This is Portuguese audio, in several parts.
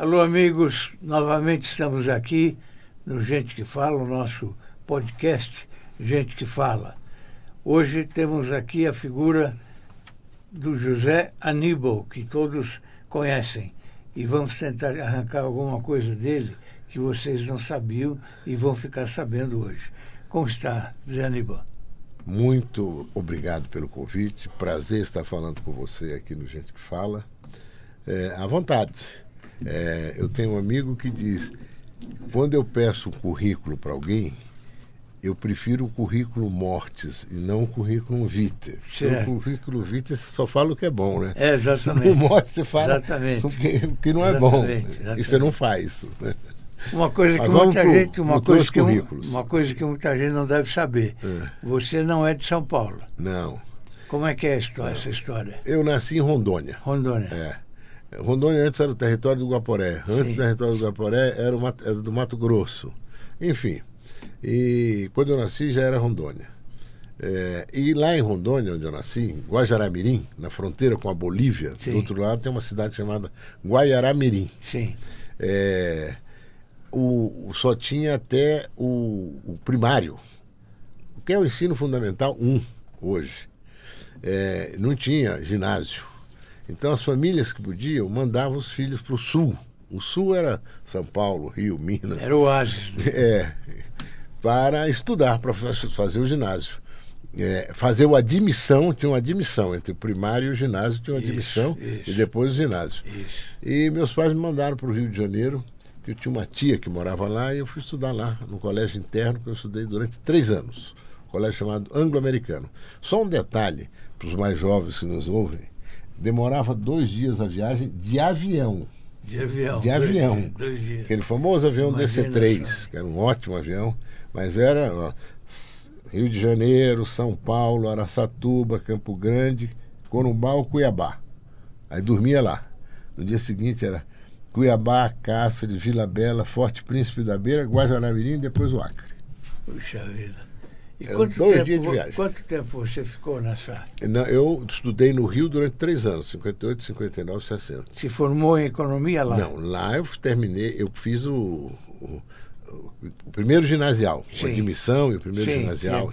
Alô, amigos, novamente estamos aqui no Gente que Fala, o nosso podcast Gente que Fala. Hoje temos aqui a figura do José Aníbal, que todos conhecem, e vamos tentar arrancar alguma coisa dele que vocês não sabiam e vão ficar sabendo hoje. Como está, José Aníbal? Muito obrigado pelo convite, prazer estar falando com você aqui no Gente que Fala. À vontade. Eu tenho um amigo que diz, quando eu peço um currículo para alguém, eu prefiro o currículo mortis e não o currículo vitae. O currículo vitae você só fala o que é bom, né? Exatamente. No mortis você fala o que não é bom. E você não faz, né? Uma coisa que muita gente não deve saber. Você não é de São Paulo. Não. Como é que é essa história? Eu nasci em Rondônia. Rondônia. Rondônia antes era o território do Guaporé. Antes do território do Guaporé era do Mato Grosso. Enfim. E quando eu nasci já era Rondônia. E lá em Rondônia, onde eu nasci, em Guajará-Mirim, na fronteira com a Bolívia, do outro lado tem uma cidade chamada Guaiará-Mirim. Sim. Só tinha até o primário, o que é o ensino fundamental 1 hoje. Não tinha ginásio. Então as famílias que podiam mandavam os filhos para o sul. O sul era São Paulo, Rio, Minas. Era o oásis. Para estudar, para fazer o ginásio. Fazer a admissão, tinha uma admissão entre o primário e o ginásio, tinha uma admissão e depois o ginásio. E meus pais me mandaram para o Rio de Janeiro, que eu tinha uma tia que morava lá, e eu fui estudar lá, no colégio interno, que eu estudei durante 3 anos. Um colégio chamado Anglo-Americano. Só um detalhe, para os mais jovens que nos ouvem, demorava 2 dias a viagem de avião. De avião. 2 dias. Aquele famoso avião DC-3, que era um ótimo avião, mas era Rio de Janeiro, São Paulo, Araçatuba, Campo Grande, Corumbá, Cuiabá. Aí dormia lá. No dia seguinte era Cuiabá, Cáceres, Vila Bela, Forte Príncipe da Beira, Guajará-Mirim e depois o Acre. Puxa vida. E 2 dias de viagem. Quanto tempo você ficou nessa? Não, eu estudei no Rio durante 3 anos, 58, 59, 60. Se formou em economia lá? Não, lá eu terminei, eu fiz o primeiro ginasial, a admissão e o primeiro ginasial.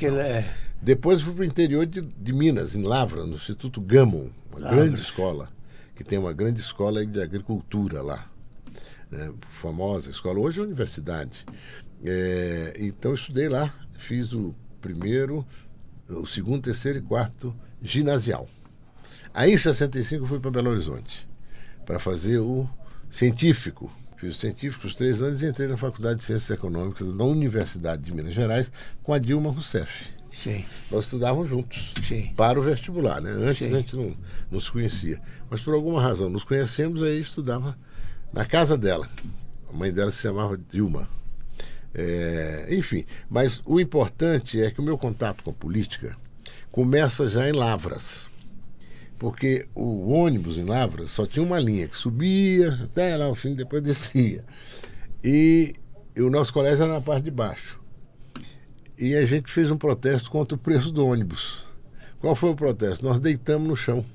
Depois fui para o interior de Minas, em Lavra, no Instituto Gamon, grande escola, que tem uma grande escola de agricultura lá, né? Famosa escola, hoje é universidade. Então eu estudei lá, fiz o primeiro, o segundo, terceiro e quarto ginasial. Aí em 65 eu fui para Belo Horizonte para fazer o científico. Fiz o científico os 3 anos e entrei na Faculdade de Ciências Econômicas da Universidade de Minas Gerais com a Dilma Rousseff. Sim. Nós estudávamos juntos. Sim. Para o vestibular, né? Antes a gente não se conhecia. Mas por alguma razão nos conhecemos, aí estudava na casa dela. A mãe dela se chamava Dilma. Enfim, mas o importante é que o meu contato com a política começa já em Lavras. Porque o ônibus em Lavras só tinha uma linha que subia até lá o fim, depois descia. E o nosso colégio era na parte de baixo. E a gente fez um protesto contra o preço do ônibus. Qual foi o protesto? Nós deitamos no chão.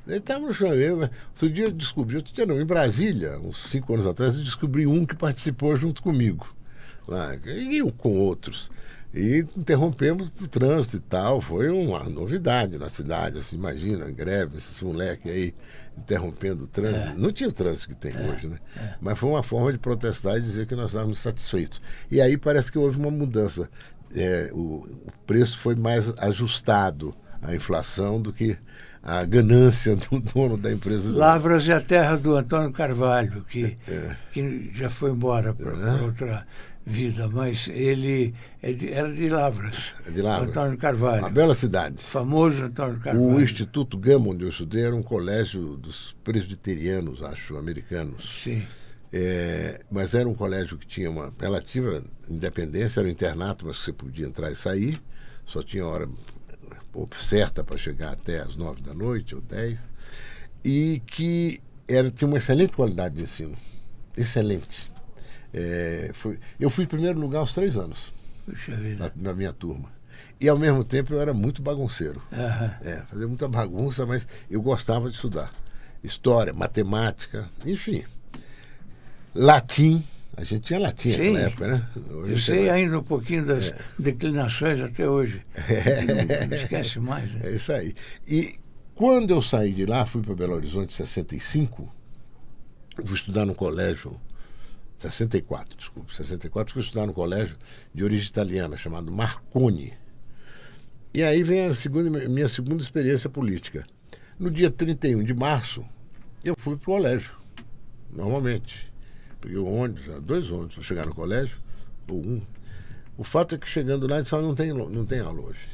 Deitamos no chão. Outro dia eu descobri, em Brasília, uns 5 anos atrás, eu descobri um que participou junto comigo. Lá, e com outros. E interrompemos o trânsito e tal. Foi uma novidade na cidade. Assim, imagina, greve, esse moleque aí interrompendo o trânsito. Não tinha o trânsito que tem hoje, né? Mas foi uma forma de protestar e dizer que nós estávamos satisfeitos. E aí parece que houve uma mudança. O preço foi mais ajustado à inflação do que a ganância do dono da empresa. Lavras é a terra do Antônio Carvalho, que já foi embora para outra vida, mas ele era de Lavras. De Lavras. Antônio Carvalho. Uma bela cidade. Famoso Antônio Carvalho. O Instituto Gamon, onde eu estudei, era um colégio dos presbiterianos, acho, americanos. Sim. Mas era um colégio que tinha uma relativa independência, era um internato, mas você podia entrar e sair, só tinha hora certa para chegar até às 9 da noite ou 10, e que tinha uma excelente qualidade de ensino. Excelente. Eu fui em primeiro lugar aos 3 anos. Puxa vida. Na minha turma. E ao mesmo tempo eu era muito bagunceiro. Fazia muita bagunça, mas eu gostava de estudar. História, matemática, enfim. latim. A gente tinha latim Sim, naquela época, né? eu sei ainda um pouquinho das declinações até hoje. Não esquece mais. Né? É isso aí. E quando eu saí de lá, fui para Belo Horizonte em 65, fui estudar no colégio, 64, fui estudar no colégio de origem italiana, chamado Marconi. E aí vem minha segunda experiência política. No dia 31 de março, eu fui para o colégio, normalmente. Peguei o ônibus, 2 ônibus para chegar no colégio, ou 1. O fato é que chegando lá, eles falaram, não tem aula hoje.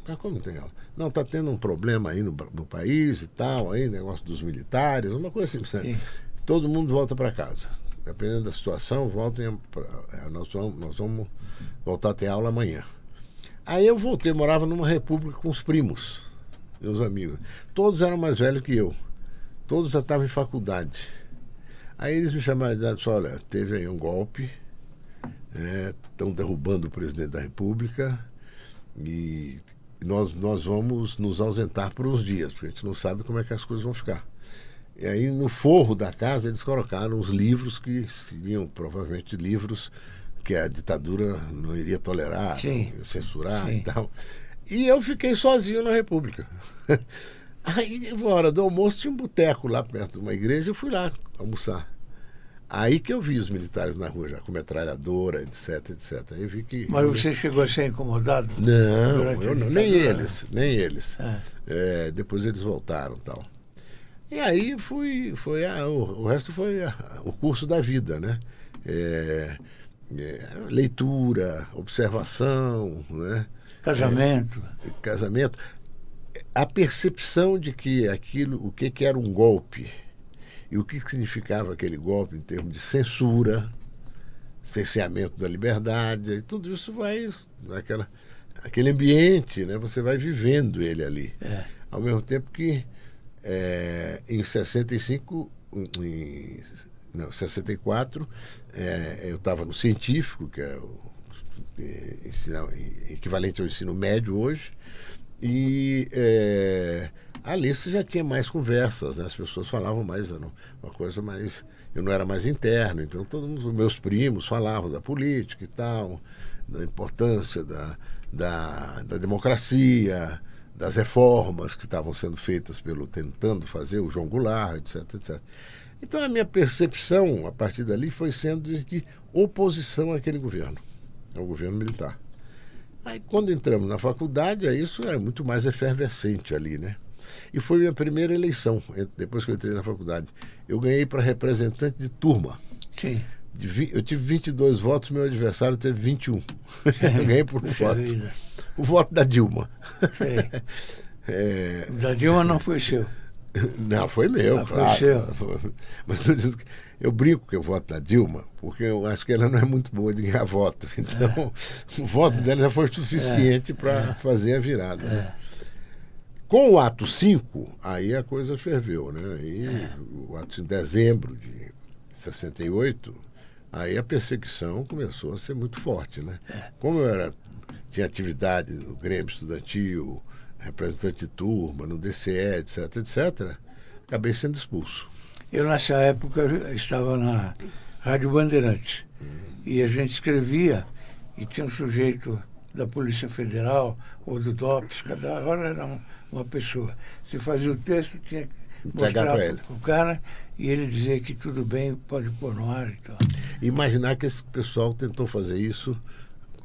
Mas como não tem aula? Não, está tendo um problema aí no país e tal, aí, negócio dos militares, uma coisa assim. Sabe? Todo mundo volta para casa. Dependendo da situação, nós vamos voltar a ter aula amanhã. Aí eu voltei, morava numa república com os primos, meus amigos. Todos eram mais velhos que eu. Todos já estavam em faculdade. Aí eles me chamaram e disseram, olha, teve aí um golpe, estão derrubando o presidente da República e nós vamos nos ausentar por uns dias, porque a gente não sabe como é que as coisas vão ficar. E aí no forro da casa eles colocaram os livros que seriam provavelmente livros que a ditadura não iria tolerar, censurar e tal. E eu fiquei sozinho na República. Aí, na hora do almoço, tinha um boteco lá perto de uma igreja, eu fui lá almoçar. Aí que eu vi os militares na rua já com metralhadora, etc. Aí vi que... Mas você chegou a ser incomodado? Não, eu não, nem eles. Depois eles voltaram e tal. E aí o resto foi o curso da vida, né? Leitura, observação, né? Casamento. Casamento. A percepção de que o que era um golpe e o que significava aquele golpe em termos de censura, cerceamento da liberdade, e tudo isso vai aquele ambiente, né? Você vai vivendo ele ali. Ao mesmo tempo que em 64, eu estava no científico, que é o equivalente ao ensino médio hoje, e ali você já tinha mais conversas, né? As pessoas falavam mais, uma coisa mais... Eu não era mais interno, então todos os meus primos falavam da política e tal, da importância da democracia, das reformas que estavam sendo feitas tentando fazer o João Goulart, etc. Então a minha percepção, a partir dali, foi sendo de oposição àquele governo, ao governo militar. Aí quando entramos na faculdade, aí isso era muito mais efervescente ali, né? E foi minha primeira eleição, depois que eu entrei na faculdade. Eu ganhei para representante de turma. Sim. Eu tive 22 votos, meu adversário teve 21. Eu ganhei por um voto. Vida. O voto da Dilma. Da Dilma não foi seu. Não, foi meu, claro. Foi seu. Mas estou dizendo que eu brinco que eu voto na Dilma, porque eu acho que ela não é muito boa de ganhar voto. Então, o voto dela já foi suficiente para fazer a virada. Com o ato 5, aí a coisa ferveu, né? Aí, o ato em dezembro de 68, aí a perseguição começou a ser muito forte, né? Como eu tinha atividade no Grêmio Estudantil, representante de turma, no DCE, etc., acabei sendo expulso. Eu, nessa época, estava na Rádio Bandeirantes. E a gente escrevia, e tinha um sujeito da Polícia Federal ou do DOPS, cada hora era uma pessoa. Você fazia o texto, tinha que mostrar para o cara e ele dizia que tudo bem, pode pôr no ar e tal. Imaginar que esse pessoal tentou fazer isso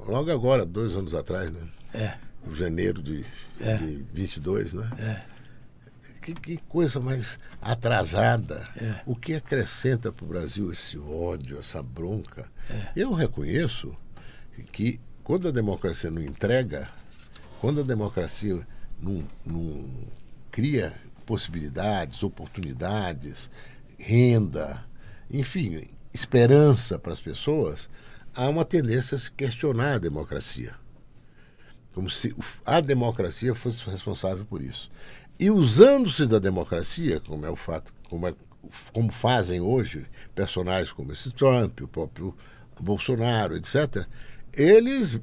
logo agora, 2 anos atrás, né? Em janeiro de 22, né? Que coisa mais atrasada. O que acrescenta para o Brasil esse ódio, essa bronca? Eu reconheço que quando a democracia não entrega, quando a democracia não cria possibilidades, oportunidades, renda, enfim, esperança para as pessoas, há uma tendência a se questionar a democracia. Como se a democracia fosse responsável por isso. E usando-se da democracia, como é o fato, como fazem hoje personagens como esse Trump, o próprio Bolsonaro, etc., eles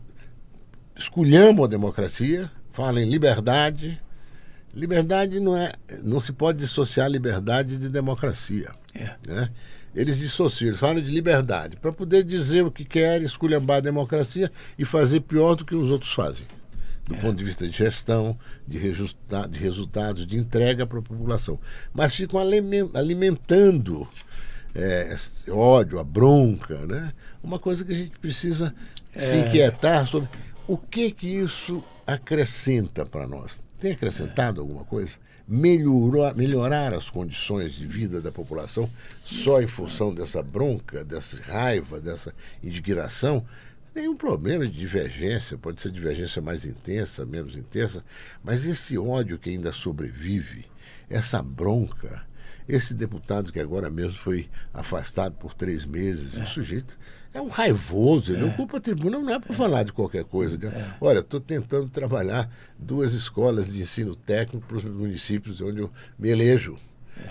esculhambam a democracia, falam em liberdade. Liberdade não se pode dissociar liberdade de democracia. Né? Eles dissociam, eles falam de liberdade, para poder dizer o que querem, esculhambar a democracia e fazer pior do que os outros fazem. Do ponto de vista de gestão, de resultados, de entrega para a população. Mas ficam alimentando esse ódio, a bronca, né? Uma coisa que a gente precisa se inquietar sobre o que isso acrescenta para nós. Tem acrescentado alguma coisa? Melhorar as condições de vida da população só em função dessa bronca, dessa raiva, dessa indignação? Nenhum problema de divergência, pode ser divergência mais intensa, menos intensa, mas esse ódio que ainda sobrevive, essa bronca, esse deputado que agora mesmo foi afastado por 3 meses, o sujeito é um raivoso, ele ocupa a tribuna, não é para falar de qualquer coisa. Olha, estou tentando trabalhar 2 escolas de ensino técnico para os municípios onde eu me elejo.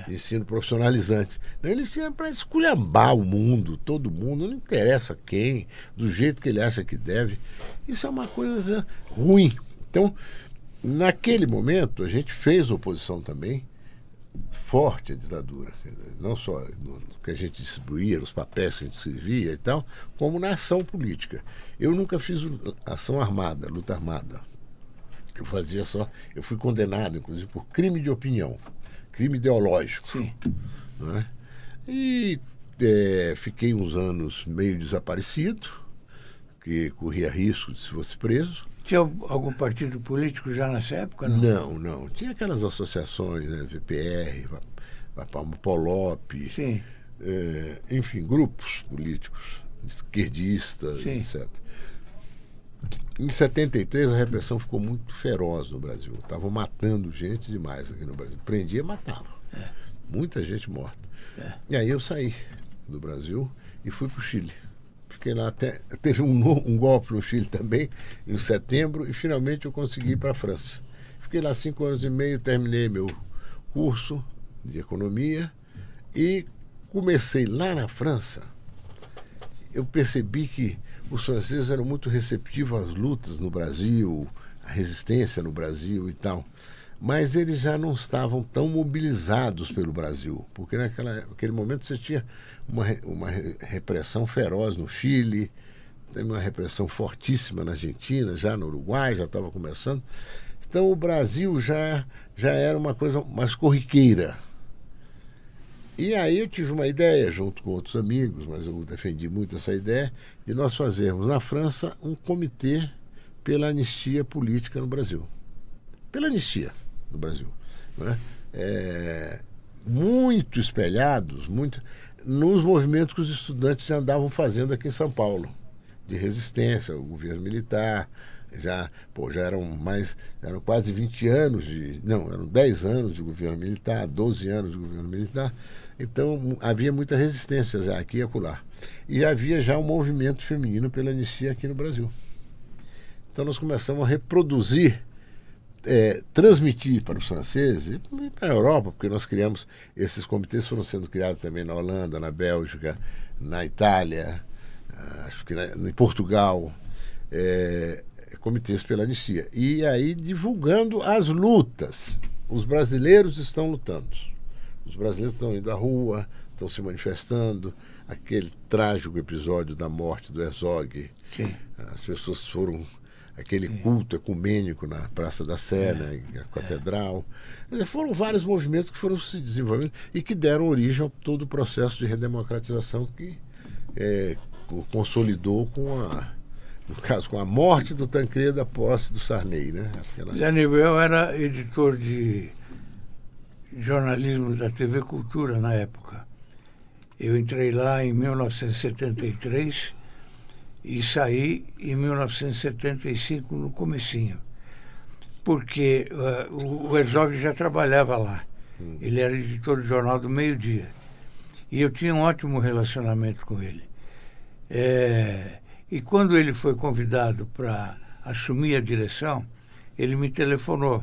Ensino profissionalizante. Ele ensina para esculhambar o mundo, todo mundo, não interessa quem, do jeito que ele acha que deve. Isso é uma coisa ruim. Então, naquele momento, a gente fez oposição também forte à ditadura. Não só no que a gente distribuía, nos papéis que a gente escrevia e tal, como na ação política. Eu nunca fiz ação armada, luta armada. Eu fui condenado, inclusive, por crime de opinião. Crime ideológico. Sim. Né? E fiquei uns anos meio desaparecido, que corria risco de se fosse preso. Tinha algum partido político já nessa época? Não. Tinha aquelas associações, né? VPR, Polop, enfim, grupos políticos, esquerdistas, Sim. etc. Em 73 a repressão ficou muito feroz no Brasil. Estavam matando gente demais aqui no Brasil. Prendia e matava. Muita gente morta. E aí eu saí do Brasil e fui para o Chile. Fiquei lá até... Teve um golpe no Chile também, em setembro, e finalmente eu consegui ir para a França. Fiquei lá 5 anos e meio, terminei meu curso de economia e comecei lá na França. Eu percebi que os franceses eram muito receptivos às lutas no Brasil, à resistência no Brasil e tal. Mas eles já não estavam tão mobilizados pelo Brasil, porque naquele momento você tinha uma repressão feroz no Chile, tem uma repressão fortíssima na Argentina, já no Uruguai, já estava começando. Então o Brasil já era uma coisa mais corriqueira. E aí eu tive uma ideia, junto com outros amigos, mas eu defendi muito essa ideia, de nós fazermos na França um comitê pela anistia política no Brasil. Pela anistia no Brasil. Né? Muito espelhados nos movimentos que os estudantes já andavam fazendo aqui em São Paulo, de resistência ao governo militar. Já eram quase 20 anos eram 10 anos de governo militar, 12 anos de governo militar. Então havia muita resistência já aqui e acolá. E havia já um movimento feminino pela anistia aqui no Brasil. Então nós começamos a reproduzir, transmitir para os franceses e para a Europa, porque nós criamos, esses comitês foram sendo criados também na Holanda, na Bélgica, na Itália, acho que em Portugal, comitês pela anistia. E aí divulgando as lutas. Os brasileiros estão lutando. Os brasileiros estão indo à rua, estão se manifestando. Aquele trágico episódio da morte do Herzog. Sim. As pessoas foram... Aquele culto ecumênico na Praça da Sé, na Catedral. Foram vários movimentos que foram se desenvolvendo e que deram origem a todo o processo de redemocratização que consolidou no caso, com a morte do Tancredo, a posse do Sarney, né? Zé Nibel era editor de jornalismo da TV Cultura na época. Eu entrei lá em 1973 e saí em 1975 no comecinho, porque o Herzog já trabalhava lá. Ele era editor do Jornal do Meio-Dia e eu tinha um ótimo relacionamento com ele. E quando ele foi convidado para assumir a direção, ele me telefonou: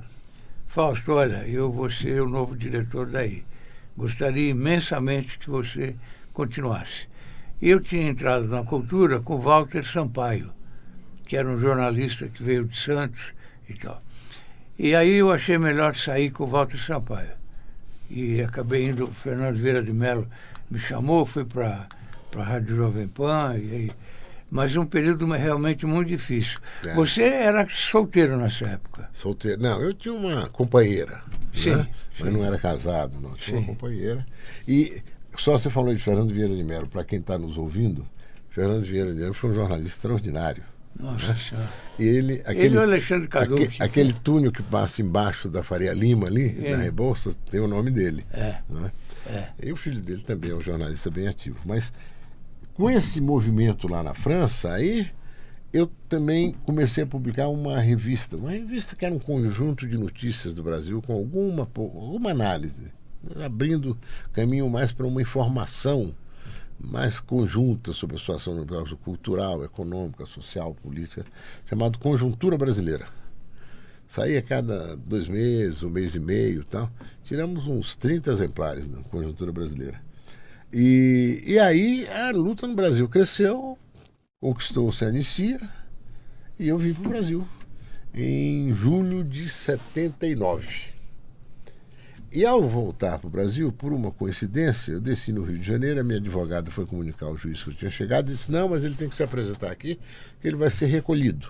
Fausto, olha, eu vou ser o novo diretor daí. Gostaria imensamente que você continuasse. E eu tinha entrado na Cultura com Walter Sampaio, que era um jornalista que veio de Santos e tal. E aí eu achei melhor sair com o Walter Sampaio. e acabei indo, o Fernando Vieira de Mello me chamou, fui para a Rádio Jovem Pan, mas um período realmente muito difícil. É. Você era solteiro nessa época? Solteiro. Não, eu tinha uma companheira, Sim, né? sim. Mas não era casado, não. Tinha uma Sim. companheira. E só você falou de Fernando Vieira de Mello, para quem está nos ouvindo, Fernando Vieira de Mello foi um jornalista extraordinário. Nossa Senhora. E ele, Ele e o Alexandre Cadu. aquele túnel que passa embaixo da Faria Lima ali, na Rebouças, tem o nome dele. Né? E o filho dele também é um jornalista bem ativo. Mas com esse movimento lá na França, aí eu também comecei a publicar uma revista que era um conjunto de notícias do Brasil com alguma análise, abrindo caminho mais para uma informação mais conjunta sobre a situação no Brasil, cultural, econômica, social, política, chamado Conjuntura Brasileira. Saía cada 2 meses, 1 mês e meio e tal. Tiramos uns 30 exemplares da Conjuntura Brasileira. E aí a luta no Brasil cresceu, conquistou-se a anistia e eu vim para o Brasil em julho de 79. E ao voltar para o Brasil, por uma coincidência, eu desci no Rio de Janeiro, a minha advogada foi comunicar ao juiz que eu tinha chegado e disse, não, mas ele tem que se apresentar aqui, que ele vai ser recolhido.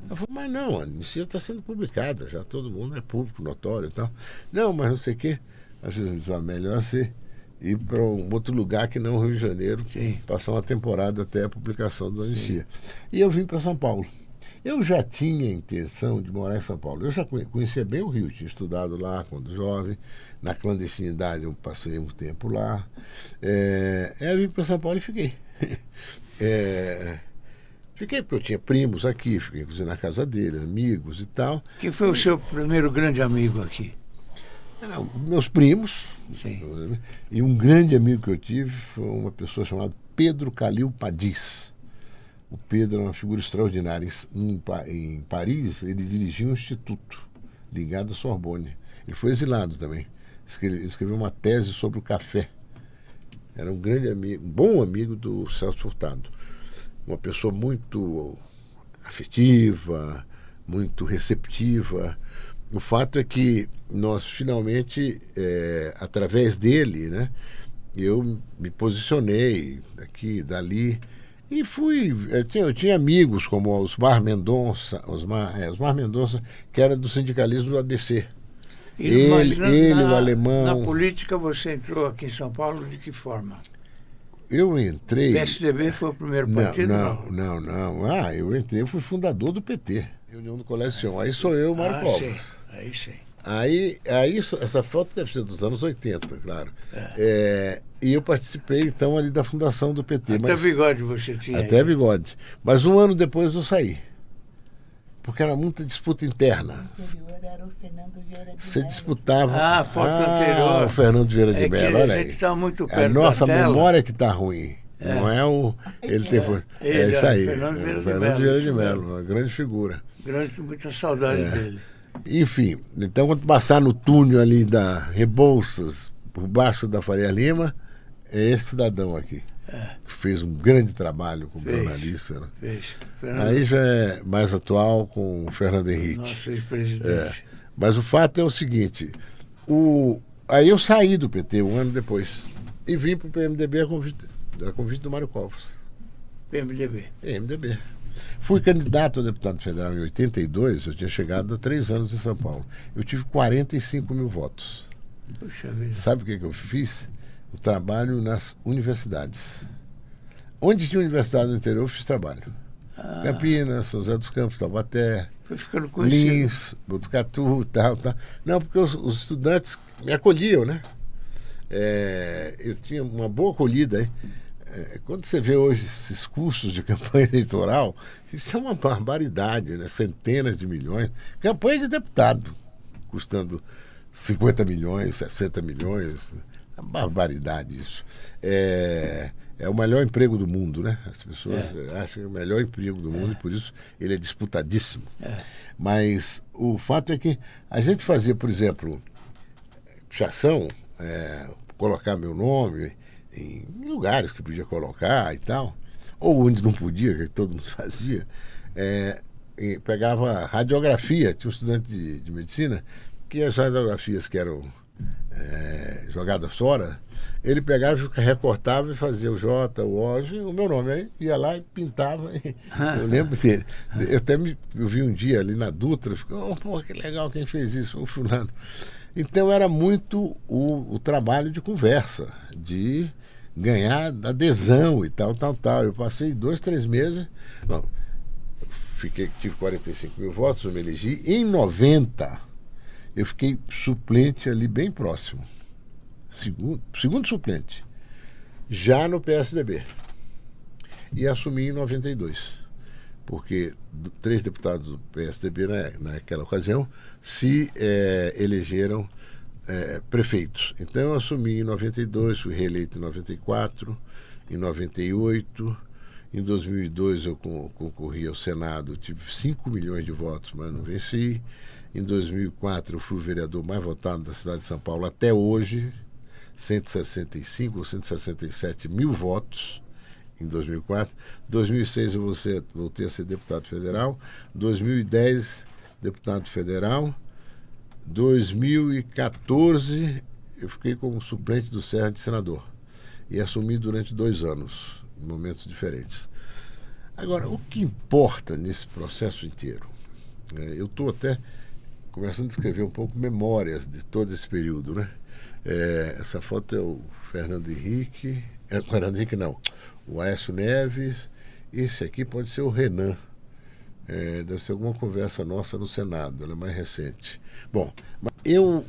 Eu falei, mas não, a anistia está sendo publicada, já todo mundo é público, notório e tal. Não, mas não sei o quê. A juíza disse, melhor você ir para um outro lugar que não o Rio de Janeiro, passar uma temporada até a publicação da anistia. E eu vim para São Paulo. Eu já tinha a intenção de morar em São Paulo. Eu já conhecia bem o Rio, tinha estudado lá quando jovem. Na clandestinidade eu passei um tempo lá. Eu vim para São Paulo e fiquei. Fiquei porque eu tinha primos aqui, fiquei inclusive na casa dele, amigos e tal. Quem foi o seu primeiro grande amigo aqui? Meus primos. Sim. E um grande amigo que eu tive foi uma pessoa chamada Pedro Calil Padis. O Pedro é uma figura extraordinária. Em Paris, ele dirigia um instituto ligado à Sorbonne. Ele foi exilado também. Escreveu uma tese sobre o café. Era um grande amigo, um bom amigo do Celso Furtado. Uma pessoa muito afetiva, muito receptiva. O fato é que nós finalmente, através dele, né, eu me posicionei daqui, dali. E fui, eu tinha amigos como Osmar Mendonça, que era do sindicalismo do ABC. O alemão. Na política você entrou aqui em São Paulo de que forma? Eu entrei. O PSDB foi o primeiro partido? Não. Eu entrei, eu fui fundador do PT, União do Colégio Sion. Aí sou eu, Mário Covas. Aí sim. Aí essa foto deve ser dos anos 80, claro. E eu participei, então, ali da fundação do PT. Até bigode você tinha. Até bigode. Mas um ano depois eu saí. Porque era muita disputa interna. O anterior era o Fernando Vieira de Mello. Você disputava... A foto anterior. O Fernando Vieira de Mello, olha aí. A gente está muito perto a nossa da tela. memória que está ruim. Não é o... Ele tem... É isso aí. Fernando Vieira de Mello, uma grande figura. Muita saudade dele. Enfim, então quando passar no túnel ali da Rebouças, por baixo da Faria Lima, é esse cidadão aqui. Que fez um grande trabalho como jornalista. Né? Fez. Aí já é mais atual com o Fernando Henrique. Nosso ex-presidente. Mas o fato é o seguinte, aí eu saí do PT um ano depois e vim para o PMDB a convite do Mário Covas. PMDB. Fui candidato a deputado federal em 82, eu tinha chegado há 3 anos em São Paulo. Eu tive 45 mil votos. Puxa vida. Sabe o que eu fiz? Eu trabalho nas universidades. Onde tinha universidade no interior, eu fiz trabalho. Campinas, São José dos Campos, Taubaté, Foi ficando conhecido. Lins, Botucatu, tal. Não, porque os estudantes me acolhiam, né? Eu tinha uma boa acolhida aí. Quando você vê hoje esses custos de campanha eleitoral, isso é uma barbaridade, né? Centenas de milhões. Campanha de deputado, custando 50 milhões, 60 milhões. É uma barbaridade isso. É o melhor emprego do mundo, né? As pessoas acham que é o melhor emprego do mundo e por isso ele é disputadíssimo. Mas o fato é que a gente fazia, por exemplo, pichação, colocar meu nome em lugares que podia colocar e tal, ou onde não podia, que todo mundo fazia, pegava radiografia, tinha um estudante de medicina, que as radiografias que eram jogadas fora, ele pegava, recortava e fazia o J, o O, o meu nome. Aí ia lá e pintava. Eu lembro dele. Eu vi um dia ali na Dutra, ficou, pô, que legal quem fez isso, o fulano. Então era muito o trabalho de conversa, de ganhar adesão e tal. Eu passei 2, 3 meses, não, tive 45 mil votos, eu me elegi. Em 90, eu fiquei suplente ali bem próximo. Segundo suplente, já no PSDB. E assumi em 92. Porque 3 deputados do PSDB naquela ocasião se elegeram prefeitos. Então eu assumi em 92, fui reeleito em 94, em 98, em 2002 eu concorri ao Senado, tive 5 milhões de votos, mas não venci. Em 2004 eu fui o vereador mais votado da cidade de São Paulo até hoje, 165 ou 167 mil votos. Em 2004, 2006 eu voltei a ser deputado federal, 2010 deputado federal, 2014 eu fiquei como suplente do Serra de senador e assumi durante 2 anos, em momentos diferentes. Agora, o que importa nesse processo inteiro, eu estou até começando a escrever um pouco memórias de todo esse período, né? Essa foto é o Fernando Henrique, o Aécio Neves. Esse aqui pode ser o Renan. Deve ser alguma conversa nossa no Senado, ela é mais recente. Bom, eu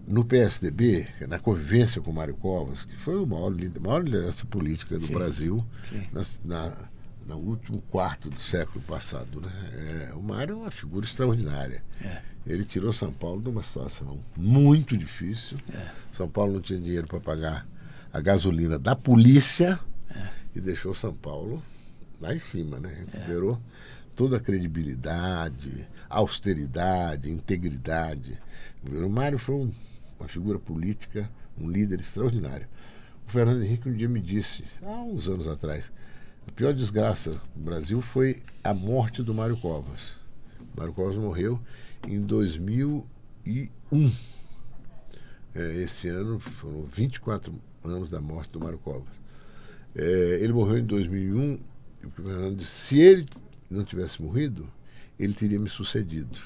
no PSDB, na convivência com o Mário Covas, que foi a maior liderança política do Brasil, no último quarto do século passado, né? O Mário é uma figura extraordinária. Ele tirou São Paulo de uma situação muito difícil. São Paulo não tinha dinheiro para pagar a gasolina da polícia e deixou São Paulo lá em cima, né? Recuperou toda a credibilidade, austeridade, integridade. O Mário foi uma figura política, um líder extraordinário. O Fernando Henrique um dia me disse, há uns anos atrás, a pior desgraça do Brasil foi a morte do Mário Covas. O Mário Covas morreu em 2001. Esse ano foram 24 anos da morte do Mário Covas. Ele morreu em 2001 e o Fernando disse, se ele não tivesse morrido, ele teria me sucedido.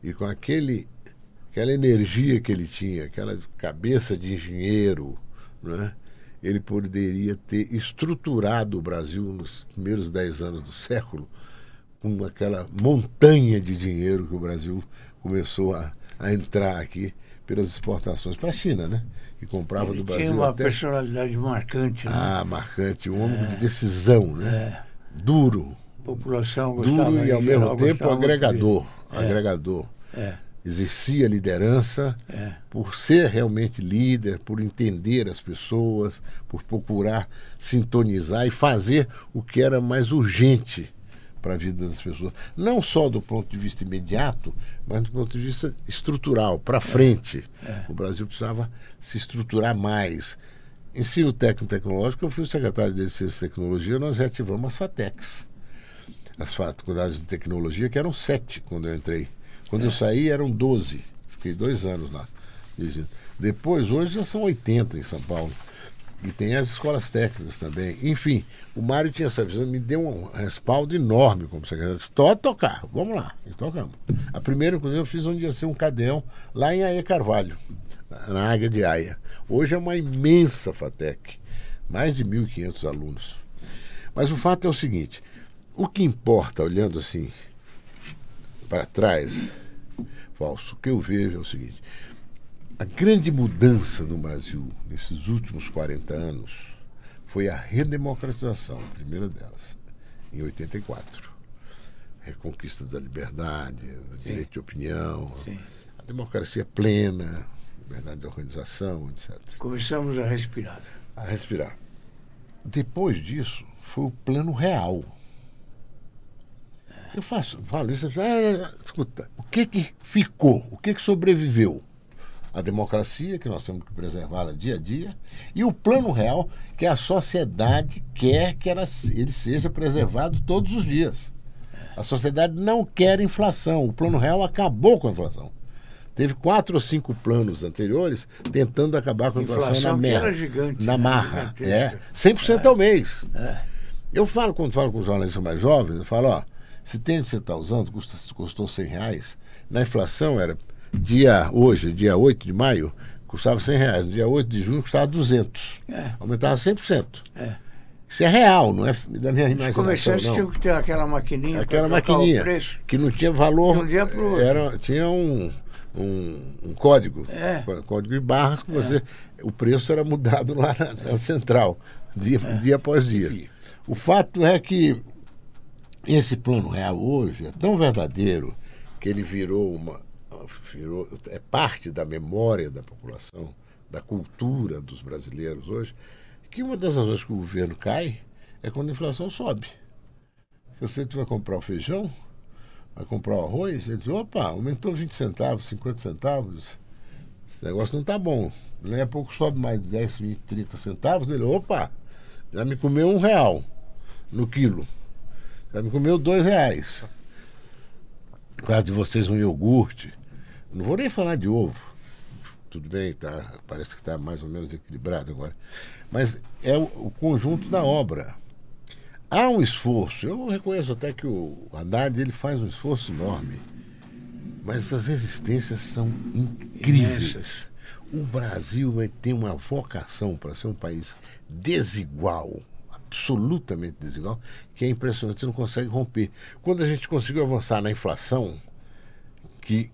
E com aquela energia que ele tinha, aquela cabeça de engenheiro, né, ele poderia ter estruturado o Brasil nos primeiros 10 anos do século com aquela montanha de dinheiro que o Brasil começou a entrar aqui pelas exportações para a China, né? Que comprava do Brasil. Tinha uma personalidade marcante. Né? Marcante, um homem de decisão, né? Duro. A população gostava. Duro e ao mesmo tempo agregador. Exercia liderança por ser realmente líder, por entender as pessoas, por procurar sintonizar e fazer o que era mais urgente para a vida das pessoas. Não só do ponto de vista imediato, mas do ponto de vista estrutural, para frente. O Brasil precisava se estruturar mais. Ensino técnico-tecnológico, eu fui o secretário de Ciência e Tecnologia, nós reativamos as FATECs. As faculdades de tecnologia, que eram 7 quando eu entrei. Quando eu saí eram 12. Fiquei 2 anos lá. Depois, hoje já são 80 em São Paulo. E tem as escolas técnicas também. Enfim, o Mário tinha essa visão, me deu um respaldo enorme como secretário. Disse, tocar, vamos lá. E tocamos. A primeira, inclusive, eu fiz onde ia ser um cadeão lá em Aie Carvalho, na Águia de Aia. Hoje é uma imensa FATEC. Mais de 1.500 alunos. Mas o fato é o seguinte, o que importa, olhando assim para trás, Fausto, o que eu vejo é o seguinte, a grande mudança no Brasil nesses últimos 40 anos foi a redemocratização, a primeira delas, em 84. Reconquista da liberdade, do direito de opinião, a democracia plena, liberdade de organização, etc. Começamos a respirar. Depois disso, foi o plano real. Eu falo isso, escuta, o que ficou, o que sobreviveu? A democracia, que nós temos que preservá-la dia a dia, e o plano real, que a sociedade quer que ele seja preservado todos os dias. A sociedade não quer inflação, o plano real acabou com a inflação. teve 4 ou 5 planos anteriores tentando acabar com a inflação na merda. Era gigante, na né? marra. Gigantesca. 100% ao mês. É. Eu falo, quando falo com os jornalistas mais jovens, eu falo, ó, se tem que você está usando, custou R$100. Na inflação era, hoje, dia 8 de maio, custava R$100. No dia 8 de junho custava 200. Aumentava 100%. Isso é real, não é da minha imaginação, Os comerciantes não. tinham que ter aquela maquininha Aquela para trocar maquininha o preço. que não tinha valor. De um dia pro outro. Tinha um código, código de barras que o preço era mudado lá na central, dia após dia. O fato é que esse plano real hoje é tão verdadeiro que ele é parte da memória da população, da cultura dos brasileiros hoje, que uma das razões que o governo cai é quando a inflação sobe. Porque você vai comprar o feijão, vai comprar o arroz, ele diz, opa, aumentou 20 centavos, 50 centavos, esse negócio não está bom. Daí a pouco sobe mais 10, 20, 30 centavos, ele, opa, já me comeu R$1 no quilo, já me comeu R$2. No caso de vocês, um iogurte, não vou nem falar de ovo, tudo bem, parece que está mais ou menos equilibrado agora, mas é o conjunto da obra. Há um esforço, eu reconheço até que o Haddad ele faz um esforço enorme, mas as resistências são incríveis. O Brasil tem uma vocação para ser um país desigual, absolutamente desigual, que é impressionante, você não consegue romper. Quando a gente conseguiu avançar na inflação, que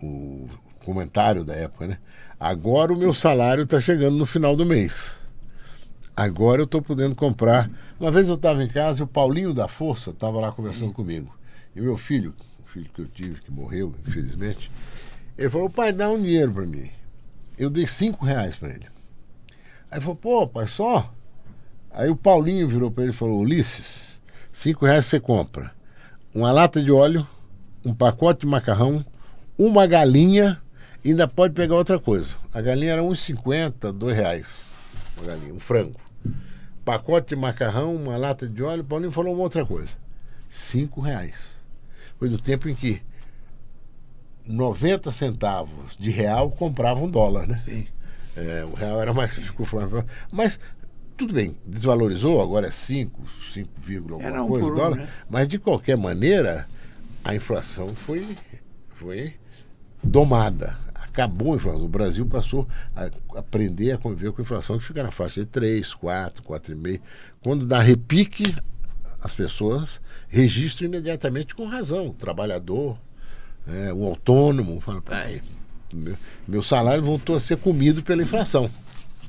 o comentário da época, né? Agora o meu salário está chegando no final do mês. Agora eu estou podendo comprar. Uma vez eu estava em casa e o Paulinho da Força estava lá conversando comigo. E meu filho, o filho que eu tive, que morreu, infelizmente, ele falou, pai, dá um dinheiro para mim. Eu dei R$5 para ele. Aí ele falou, pô, pai, só? Aí o Paulinho virou para ele e falou, Ulisses, R$5 você compra uma lata de óleo, um pacote de macarrão, uma galinha e ainda pode pegar outra coisa. A galinha era R$1,50, R$2. Uma galinha, um frango. Pacote de macarrão, uma lata de óleo. O Paulinho falou uma outra coisa. R$5. Foi do tempo em que 90 centavos de real comprava $1, né? Sim. O real era mais... Mas tudo bem, desvalorizou, agora é 5 alguma coisa dólar. Né? Mas de qualquer maneira, a inflação foi domada. Acabou a inflação. O Brasil passou a aprender a conviver com a inflação que fica na faixa de 3, 4, 4,5. Quando dá repique, as pessoas registram imediatamente com razão. O trabalhador, o autônomo, fala, meu salário voltou a ser comido pela inflação.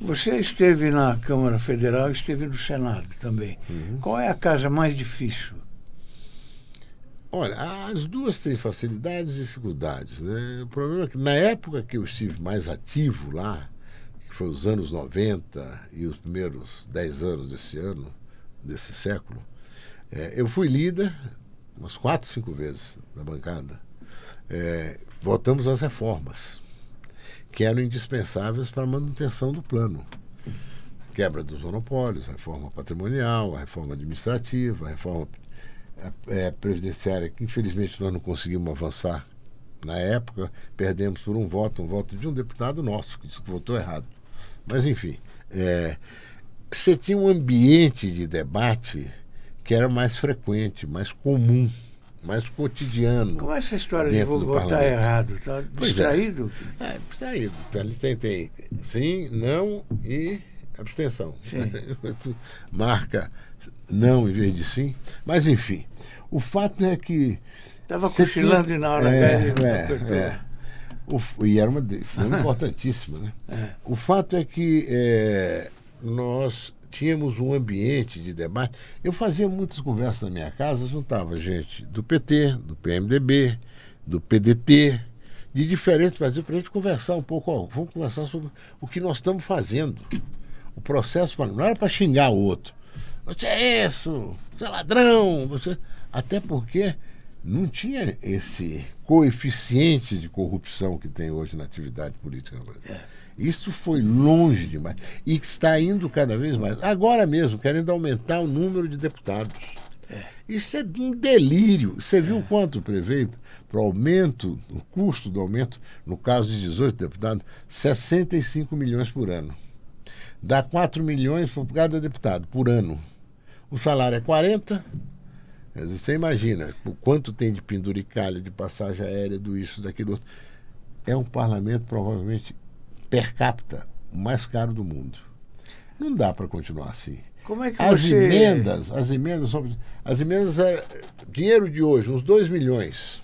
Você esteve na Câmara Federal, esteve no Senado também. Qual é a casa mais difícil? Olha, as duas têm facilidades e dificuldades, né? O problema é que na época que eu estive mais ativo lá, que foi os anos 90 e os primeiros 10 anos desse século, eu fui líder umas 4, 5 vezes na bancada. Votamos as reformas, que eram indispensáveis para a manutenção do plano. Quebra dos monopólios, a reforma patrimonial, a reforma administrativa, a reforma previdenciária, que infelizmente nós não conseguimos avançar na época, perdemos por um voto de um deputado nosso, que disse que votou errado. Mas enfim, você tinha um ambiente de debate que era mais frequente, mais comum, mais cotidiano. Como é essa história de votar errado? Está distraído? Distraído. Então, ali tem sim, não e abstenção. Marca não em vez de sim. Mas, enfim, o fato é que... Estava cochilando e na hora e era uma decisão importantíssima. Né? O fato é que nós tínhamos um ambiente de debate. Eu fazia muitas conversas na minha casa, juntava gente do PT, do PMDB, do PDT, de diferentes partidos, para a gente conversar um pouco. Vamos conversar sobre o que nós estamos fazendo. O processo não era para xingar o outro. Você é isso, você é ladrão, você... Até porque não tinha esse coeficiente de corrupção que tem hoje na atividade política no Brasil. Isso foi longe demais. E está indo cada vez mais. Agora mesmo, querendo aumentar o número de deputados. Isso é um delírio. Você viu quanto prevê para o aumento, o custo do aumento, no caso de 18 deputados, 65 milhões por ano. Dá 4 milhões por cada deputado por ano. O salário é 40. Você imagina o quanto tem de penduricalho, de passagem aérea, do isso, daquilo outro. É um parlamento provavelmente per capita o mais caro do mundo. Não dá para continuar assim. Como é que As você... emendas é dinheiro de hoje, uns 2 milhões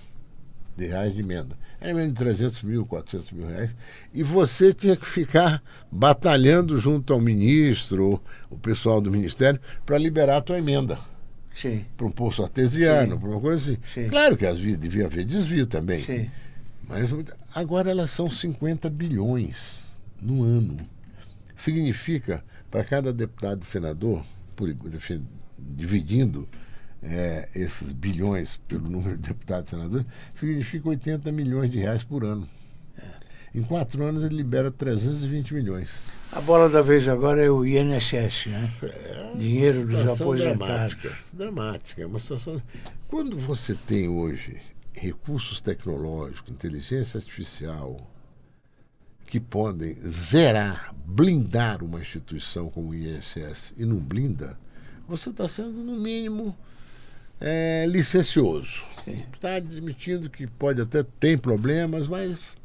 de reais de emenda. É emenda de 300 mil, 400 mil reais. E você tinha que ficar batalhando junto ao ministro, o pessoal do ministério, para liberar a tua emenda. Sim. Para um poço artesiano, para uma coisa assim. Sim. Claro que devia haver desvio também. Sim. Mas agora elas são 50 bilhões no ano. Significa, para cada deputado e senador, dividindo esses bilhões pelo número de deputados e senadores, significa 80 milhões de reais por ano. Em 4 anos ele libera 320 milhões. A bola da vez agora é o INSS, né? Dinheiro dos aposentados. Dramática. É uma situação... Quando você tem hoje recursos tecnológicos, inteligência artificial, que podem zerar, blindar uma instituição como o INSS e não blinda, você está sendo, no mínimo, licencioso. Está admitindo que pode até ter problemas, mas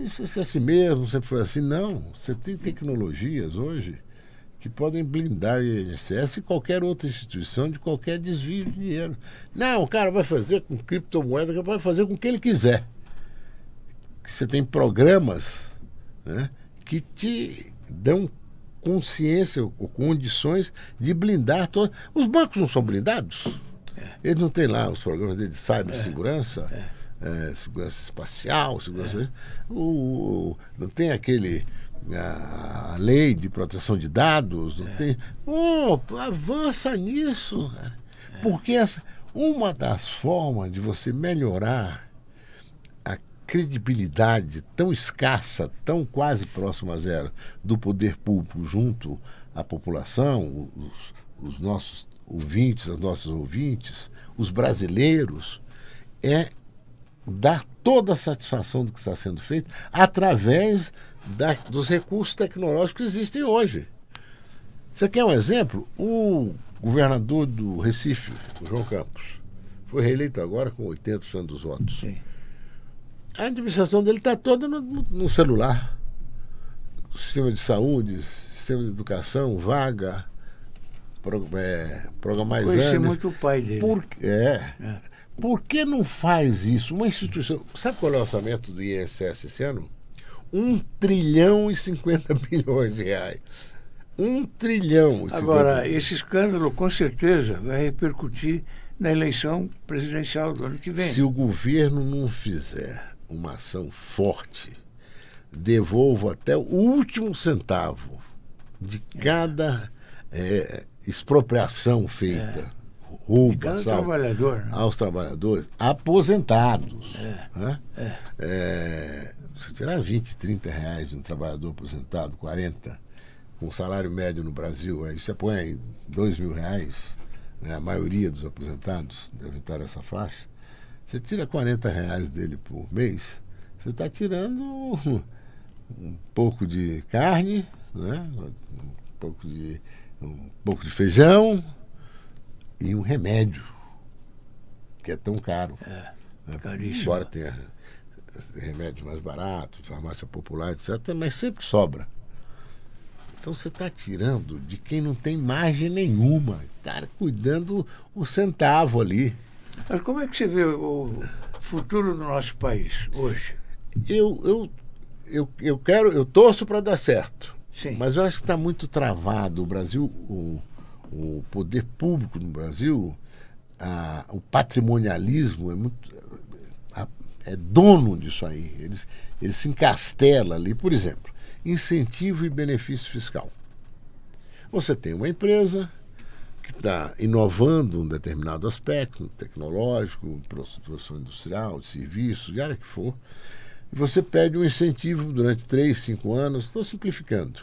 isso é assim mesmo, sempre foi assim. Não, você tem tecnologias hoje que podem blindar o INSS e qualquer outra instituição de qualquer desvio de dinheiro. Não, o cara vai fazer com criptomoeda, que vai fazer com o que ele quiser. Você tem programas, né, que te dão consciência ou condições de blindar todos. Os bancos não são blindados? Eles não têm lá os programas de cibersegurança, segurança espacial, segurança... não tem a lei de proteção de dados, não tem... avança nisso, cara. Porque uma das formas de você melhorar credibilidade tão escassa, tão quase próxima a zero, do poder público junto à população, os nossos ouvintes, as nossas ouvintes, os brasileiros, é dar toda a satisfação do que está sendo feito através dos recursos tecnológicos que existem hoje. Você quer um exemplo? O governador do Recife, o João Campos, foi reeleito agora com 80% dos votos. Sim. A administração dele está toda no celular. Sistema de saúde, sistema de educação, vaga, programar exames. Conheci muito o pai dele. Por que não faz isso? Uma instituição... Sabe qual é o orçamento do INSS esse ano? 1 trilhão e 50 bilhões de reais. 1 trilhão. Agora, esse escândalo com certeza vai repercutir na eleição presidencial do ano que vem. Se o governo não fizer uma ação forte, devolva até o último centavo de cada expropriação feita, roubo, cada assalto, trabalhador, né? Aos trabalhadores aposentados. Se tirar 20, 30 reais de um trabalhador aposentado, 40, com salário médio no Brasil, aí você põe aí 2 mil reais, né? A maioria dos aposentados deve estar nessa faixa. Você tira 40 reais dele por mês, você está tirando um pouco de carne, né? um pouco de feijão e um remédio, que é tão caro. Caríssimo. Embora tenha remédios mais baratos, farmácia popular, etc., mas sempre sobra. Então você está tirando de quem não tem margem nenhuma, está cuidando o centavo ali. Mas como é que você vê o futuro do nosso país hoje? Eu torço para dar certo. Sim. Mas eu acho que está muito travado. O Brasil, o poder público no Brasil, o patrimonialismo é dono disso aí. Ele se encastela ali. Por exemplo, incentivo e benefício fiscal. Você tem uma empresa que está inovando um determinado aspecto tecnológico, produção industrial, de serviços, de área que for, e você pede um incentivo durante 3, 5 anos. Estou simplificando.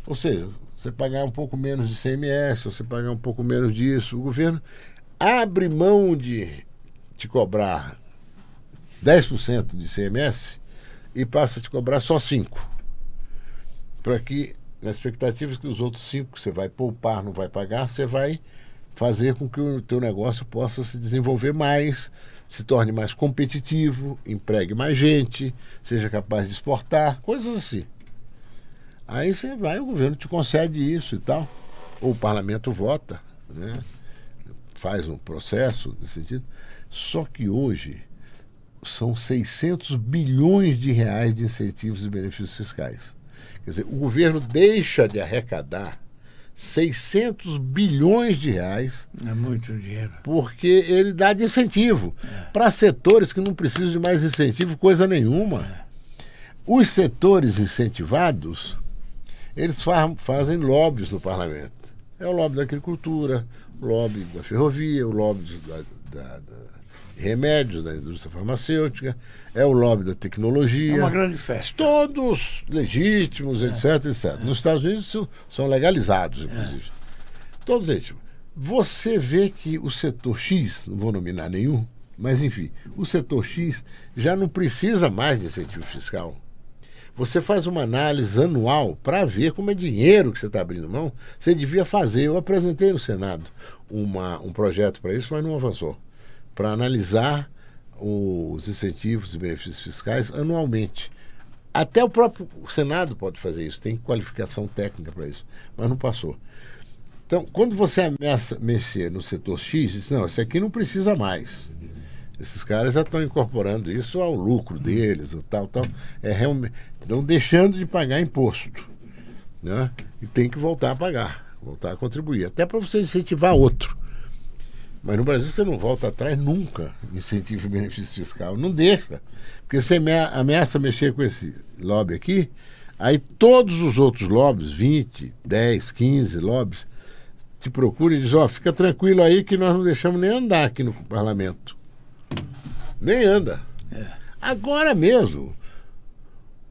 Ou seja, você pagar um pouco menos de ICMS, você pagar um pouco menos disso, o governo abre mão de te cobrar 10% de ICMS e passa a te cobrar só 5%. Para que, na expectativa que os outros 5% que você vai poupar, não vai pagar, você vai fazer com que o teu negócio possa se desenvolver mais, se torne mais competitivo, empregue mais gente, seja capaz de exportar, coisas assim. Aí você vai, o governo te concede isso e tal, ou o parlamento vota, né? Faz um processo nesse sentido. Só que hoje são 600 bilhões de reais de incentivos e benefícios fiscais. Quer dizer, o governo deixa de arrecadar 600 bilhões de reais. É muito dinheiro. Porque ele dá de incentivo para setores que não precisam de mais incentivo, coisa nenhuma. Os setores incentivados, eles fazem lobbies no parlamento. É o lobby da agricultura, o lobby da ferrovia, o lobby da remédios, da indústria farmacêutica, é o lobby da tecnologia. É uma grande festa. Todos legítimos, etc, etc. Nos Estados Unidos são legalizados, inclusive. Todos legítimos. Você vê que o setor X, não vou nominar nenhum, mas enfim, o setor X já não precisa mais de incentivo fiscal. Você faz uma análise anual para ver como é dinheiro que você está abrindo mão. Você devia fazer. Eu apresentei no Senado um projeto para isso, mas não avançou. Para analisar os incentivos e benefícios fiscais anualmente. Até o próprio Senado pode fazer isso, tem qualificação técnica para isso, mas não passou. Então, quando você ameaça mexer no setor X, diz, não, isso aqui não precisa mais. Esses caras já estão incorporando isso ao lucro deles, tal. Estão deixando de pagar imposto, né? E tem que voltar a pagar, voltar a contribuir, até para você incentivar outro. Mas no Brasil você não volta atrás nunca, incentivo e benefício fiscal. Não deixa. Porque você ameaça mexer com esse lobby aqui, aí todos os outros lobbies, 20, 10, 15 lobbies, te procuram e dizem, fica tranquilo aí que nós não deixamos nem andar aqui no parlamento. Nem anda. Agora mesmo,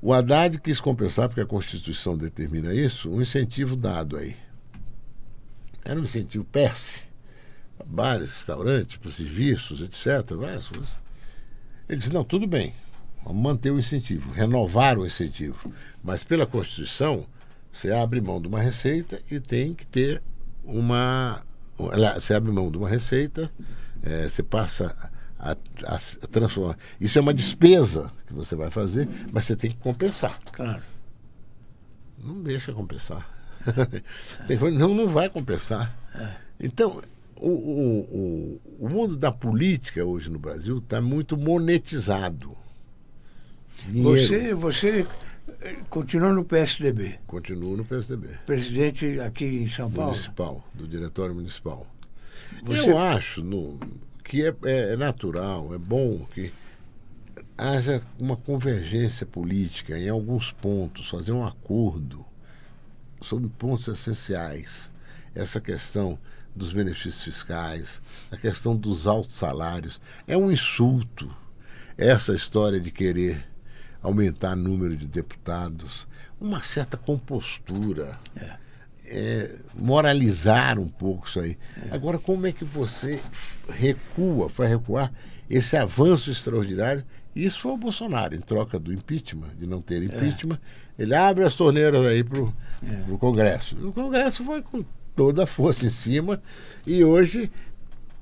o Haddad quis compensar, porque a Constituição determina isso, um incentivo dado aí. Era um incentivo PERSE. Bares, restaurantes, para serviços, etc. Várias coisas. Ele disse, não, tudo bem, vamos manter o incentivo, renovar o incentivo. Mas pela Constituição, você abre mão de uma receita e tem que ter você abre mão de uma receita, você passa a transformar. Isso é uma despesa que você vai fazer, mas você tem que compensar. Claro. Não deixa compensar. Não vai compensar. Então, o mundo da política hoje no Brasil está muito monetizado. Você continua no PSDB? Continuo no PSDB. Presidente aqui em São Paulo? Municipal, do Diretório Municipal. Você... Eu acho que é natural, é bom que haja uma convergência política em alguns pontos, fazer um acordo sobre pontos essenciais. Essa questão dos benefícios fiscais, a questão dos altos salários. É um insulto essa história de querer aumentar o número de deputados, uma certa compostura, moralizar um pouco isso aí. Agora, como é que você vai recuar esse avanço extraordinário? Isso foi o Bolsonaro, em troca do impeachment, de não ter impeachment, ele abre as torneiras aí para o Congresso. O Congresso foi com toda a força em cima e hoje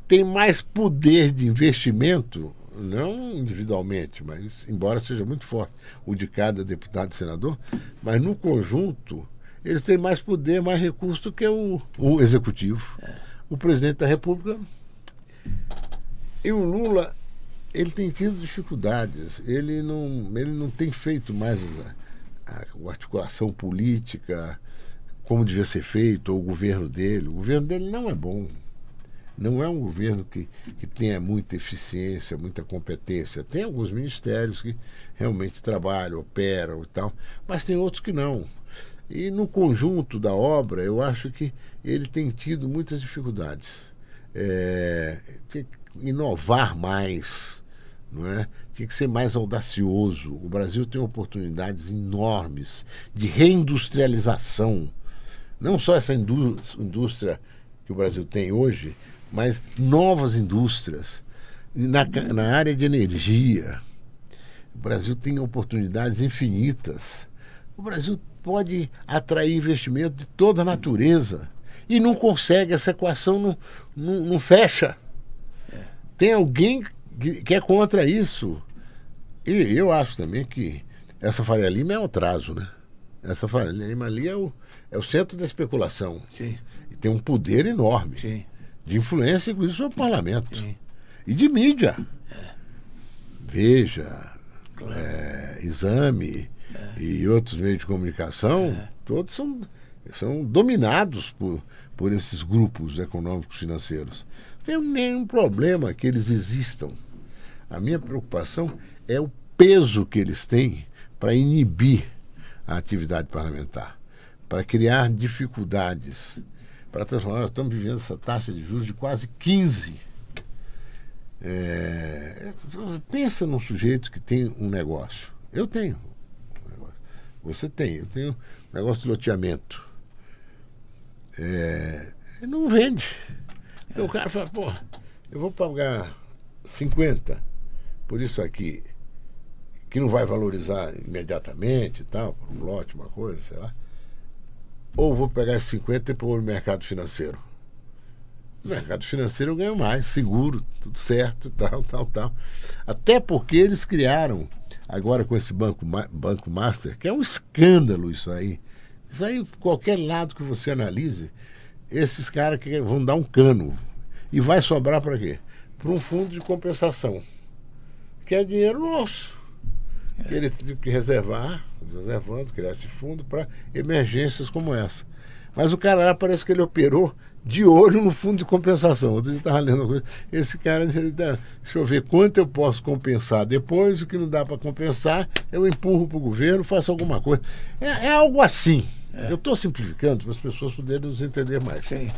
tem mais poder de investimento, não individualmente, mas embora seja muito forte o de cada deputado e senador, mas no conjunto eles têm mais poder, mais recurso do que o executivo. O presidente da República e o Lula, ele tem tido dificuldades, ele não tem feito mais a articulação política como devia ser feito, ou o governo dele. O governo dele não é bom. Não é um governo que tenha muita eficiência, muita competência. Tem alguns ministérios que realmente trabalham, operam e tal, mas tem outros que não. E no conjunto da obra, eu acho que ele tem tido muitas dificuldades. Tinha que inovar mais, não é? Tinha que ser mais audacioso. O Brasil tem oportunidades enormes de reindustrialização. Não só essa indústria que o Brasil tem hoje, mas novas indústrias. Na área de energia, o Brasil tem oportunidades infinitas. O Brasil pode atrair investimento de toda a natureza e não consegue, essa equação não fecha. Tem alguém que é contra isso. E eu acho também que essa Faria Lima é um atraso, né? Essa Faria Lima ali é o centro da especulação. Sim. E tem um poder enorme. Sim. De influência, inclusive, sobre o parlamento. Sim. E de mídia. Veja, Exame e outros meios de comunicação, todos são dominados por esses grupos econômicos financeiros. Não tem nenhum problema que eles existam. A minha preocupação é o peso que eles têm para inibir a atividade parlamentar, para criar dificuldades, para transformar. Nós estamos vivendo essa taxa de juros de quase 15%. Pensa num sujeito que tem um negócio. Eu tenho um negócio. Você tem. Eu tenho um negócio de loteamento. Ele não vende. O cara fala, pô, eu vou pagar 50 por isso aqui, que não vai valorizar imediatamente e tal, por um lote, uma coisa, sei lá. Ou vou pegar esses 50 e pôr no mercado financeiro. No mercado financeiro eu ganho mais, seguro, tudo certo, tal. Até porque eles criaram, agora com esse Banco Master, que é um escândalo isso aí. Isso aí, qualquer lado que você analise, esses caras que vão dar um cano. E vai sobrar para quê? Para um fundo de compensação, que é dinheiro nosso. Que eles tinham que reservando, criar esse fundo para emergências como essa. Mas o cara lá parece que ele operou de olho no fundo de compensação. Outro dia estava lendo uma coisa. Esse cara, deixa eu ver quanto eu posso compensar depois, o que não dá para compensar, eu empurro para o governo, faço alguma coisa. É algo assim. Eu estou simplificando para as pessoas poderem nos entender mais. Sim.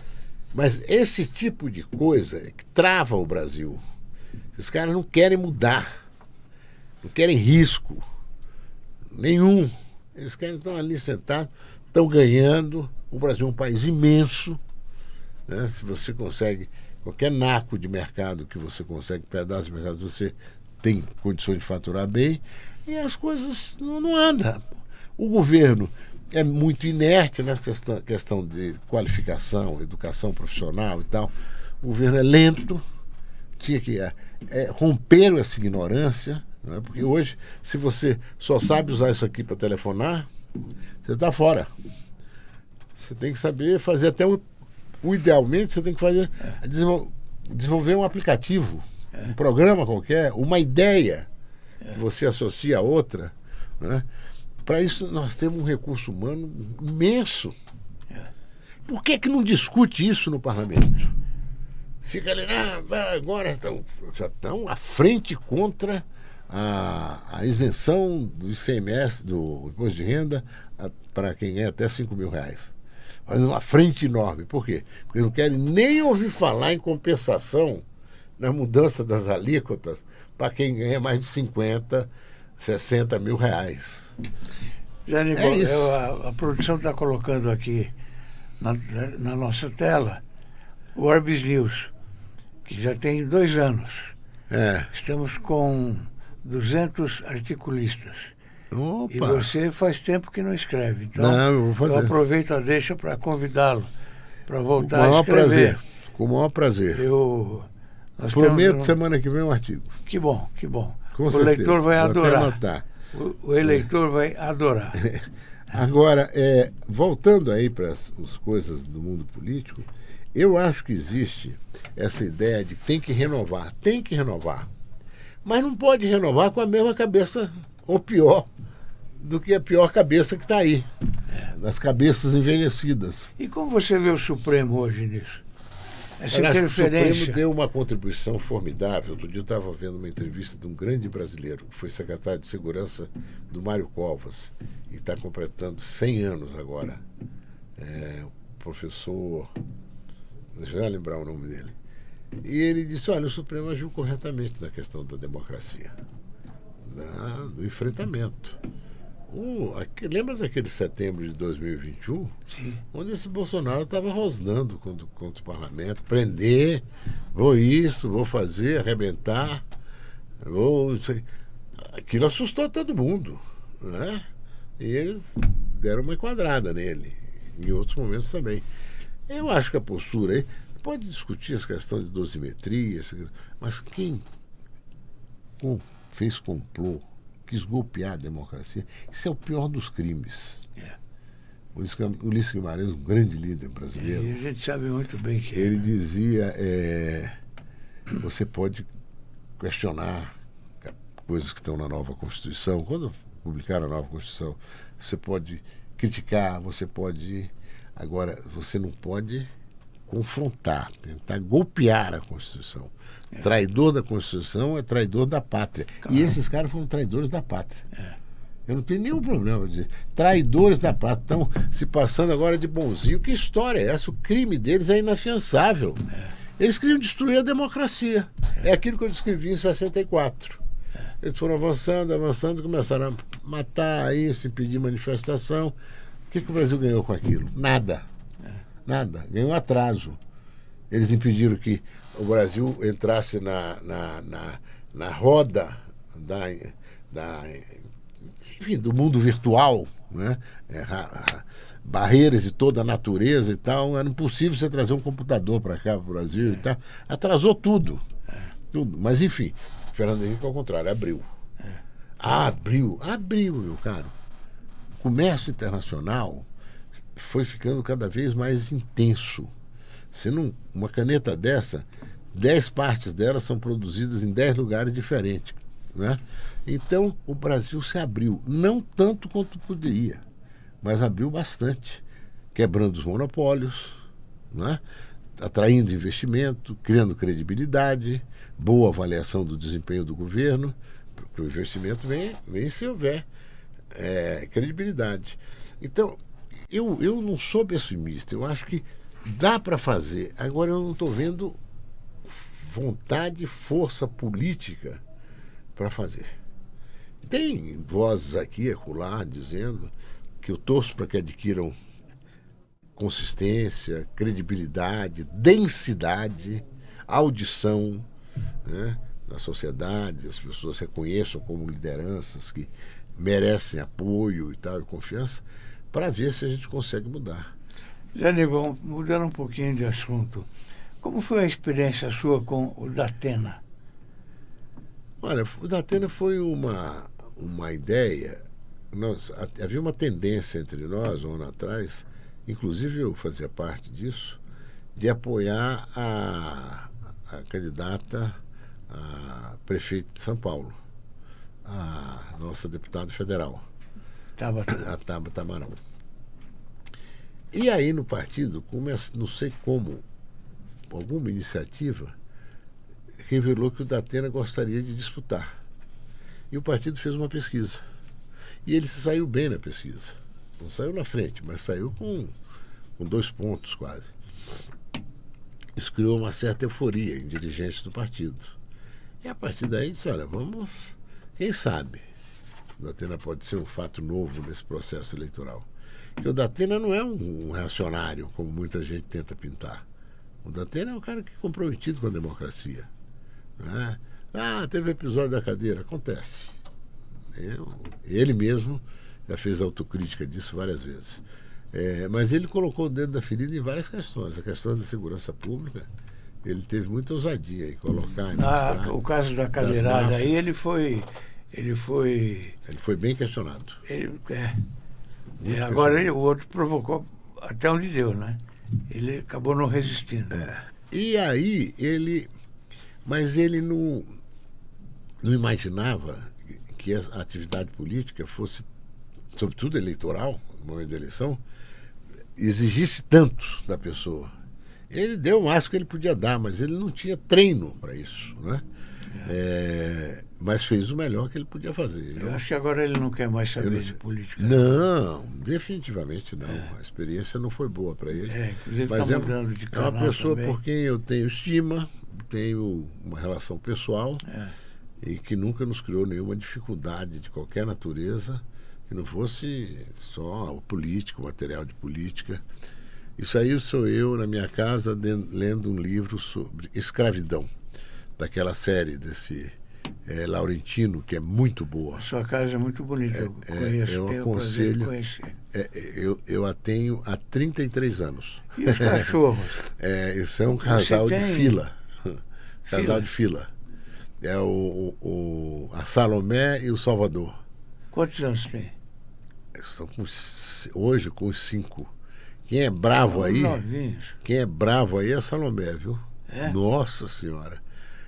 Mas esse tipo de coisa é que trava o Brasil. Esses caras não querem mudar, não querem risco nenhum. Eles querem estar ali sentados, estão ganhando. O Brasil é um país imenso, né? Se você consegue, qualquer naco de mercado que você consegue, pedaço de mercado, você tem condições de faturar bem, e as coisas não andam. O governo é muito inerte nessa questão de qualificação, educação profissional e tal. O governo é lento, tinha que romper essa ignorância, né? Porque hoje, se você só sabe usar isso aqui para telefonar, você está fora. Você tem que saber fazer até idealmente, você tem que fazer desenvolver um aplicativo, um programa qualquer, uma ideia que você associa a outra, né? Para isso nós temos um recurso humano imenso. Por que não discute isso no parlamento? Fica ali, agora já estão à frente contra a isenção do ICMS, do imposto de renda, para quem ganha até R$5.000. Mas uma frente enorme. Por quê? Porque não querem nem ouvir falar em compensação na mudança das alíquotas para quem ganha mais de 50, 60 mil reais. Jânio, a produção está colocando aqui na nossa tela o Orbis News, que já tem 2 anos. Estamos com 200 articulistas. Opa. E você faz tempo que não escreve. Então, não, eu vou fazer. Eu aproveito a deixa para convidá-lo para voltar a escrever. Prazer. Com o maior prazer. Prometo semana que vem um artigo. Que bom, que bom. Com certeza. Leitor vai adorar. Até o eleitor vai adorar. Agora, voltando aí para as coisas do mundo político, eu acho que existe essa ideia de tem que renovar. Mas não pode renovar com a mesma cabeça, ou pior, do que a pior cabeça que está aí. Das cabeças envelhecidas. E como você vê o Supremo hoje nisso? Essa interferência. O Supremo deu uma contribuição formidável. Outro dia eu estava vendo uma entrevista de um grande brasileiro, que foi secretário de Segurança do Mário Covas, e está completando 100 anos agora. O professor, deixa eu lembrar o nome dele. E ele disse, olha, o Supremo agiu corretamente na questão da democracia, do enfrentamento. Lembra daquele setembro de 2021? Sim. Onde esse Bolsonaro estava rosnando contra o parlamento, prender, vou isso, vou fazer, arrebentar, aquilo assustou todo mundo, né? E eles deram uma enquadrada nele, em outros momentos também. Eu acho que a postura aí, pode discutir essa questão de dosimetria, mas quem fez complô, quis golpear a democracia, isso é o pior dos crimes. O Ulisses Guimarães, um grande líder brasileiro, E a gente sabe muito bem que ele dizia, você pode questionar coisas que estão na nova Constituição. Quando publicaram a nova Constituição, você pode criticar, você pode... Agora, você não pode confrontar, tentar golpear a Constituição. Traidor da Constituição é traidor da pátria. Claro. E esses caras foram traidores da pátria. Eu não tenho nenhum problema de dizer. Traidores da pátria. Estão se passando agora de bonzinho. Que história é essa? O crime deles é inafiançável. Eles queriam destruir a democracia. É aquilo que eu descrevi em 64. Eles foram avançando, começaram a matar isso, impedir manifestação. O que o Brasil ganhou com aquilo? Nada. Nada. Ganhou atraso. Eles impediram que o Brasil entrasse na roda enfim, do mundo virtual, né? Barreiras de toda a natureza e tal. Era impossível você trazer um computador para cá, para o Brasil e tal. Atrasou tudo. Tudo. Mas, enfim, Fernando Henrique, ao contrário, abriu. Abriu, meu caro. O comércio internacional foi ficando cada vez mais intenso. Uma caneta dessa, 10 partes dela são produzidas em 10 lugares diferentes, né? Então o Brasil se abriu, não tanto quanto poderia, mas abriu bastante, quebrando os monopólios, né? Atraindo investimento, criando credibilidade, boa avaliação do desempenho do governo, porque o investimento vem se houver credibilidade. Então eu não sou pessimista, eu acho que dá para fazer. Agora eu não estou vendo vontade e força política para fazer. Tem vozes aqui e acolá dizendo que eu torço para que adquiram consistência, credibilidade, densidade, audição, né, na sociedade, as pessoas reconheçam como lideranças que merecem apoio e tal, e confiança, para ver se a gente consegue mudar. Zé Nivão, mudando um pouquinho de assunto, como foi a experiência sua com o Datena? Olha, o Datena foi uma ideia. Havia uma tendência entre nós, um ano atrás, inclusive eu fazia parte disso, de apoiar a candidata a prefeito de São Paulo, a nossa deputada federal, a Tabata Amaral. E aí no partido, não sei como, alguma iniciativa revelou que o Datena gostaria de disputar. E o partido fez uma pesquisa. E ele se saiu bem na pesquisa. Não saiu na frente, mas saiu com 2 pontos quase. Isso criou uma certa euforia em dirigentes do partido. E a partir daí disse, olha, vamos, quem sabe, o Datena pode ser um fato novo nesse processo eleitoral. Porque o Datena não é um reacionário, como muita gente tenta pintar. O Datena é um cara que é comprometido com a democracia. Né? Teve episódio da cadeira. Acontece. Ele mesmo já fez autocrítica disso várias vezes. Mas ele colocou o dedo da ferida em várias questões. A questão da segurança pública, ele teve muita ousadia em colocar. O caso da cadeirada aí, ele foi bem questionado. Agora o outro provocou até onde deu, né? Ele acabou não resistindo. E aí mas ele não imaginava que a atividade política fosse, sobretudo eleitoral, no momento da eleição, exigisse tanto da pessoa. Ele deu o máximo que ele podia dar, mas ele não tinha treino para isso, né? Mas fez o melhor que ele podia fazer. Eu acho que agora ele não quer mais saber de política. Não, definitivamente não. A experiência não foi boa para ele. Inclusive mas está mudando de canal. É uma pessoa também, por quem eu tenho estima, tenho uma relação pessoal e que nunca nos criou nenhuma dificuldade de qualquer natureza que não fosse só o político, o material de política. Isso aí sou eu na minha casa lendo um livro sobre escravidão, daquela série desse Laurentino, que é muito boa. A sua casa é muito bonita, eu conheço, eu tenho o prazer de aconselho. conhecer. Eu a tenho há 33 anos. E os cachorros? Isso é um casal de fila. Casal de fila. É a Salomé e o Salvador. Quantos anos tem? Estão hoje com os 5. Quem é bravo aí? Novinhos. Quem é bravo aí é a Salomé, viu? É? Nossa Senhora.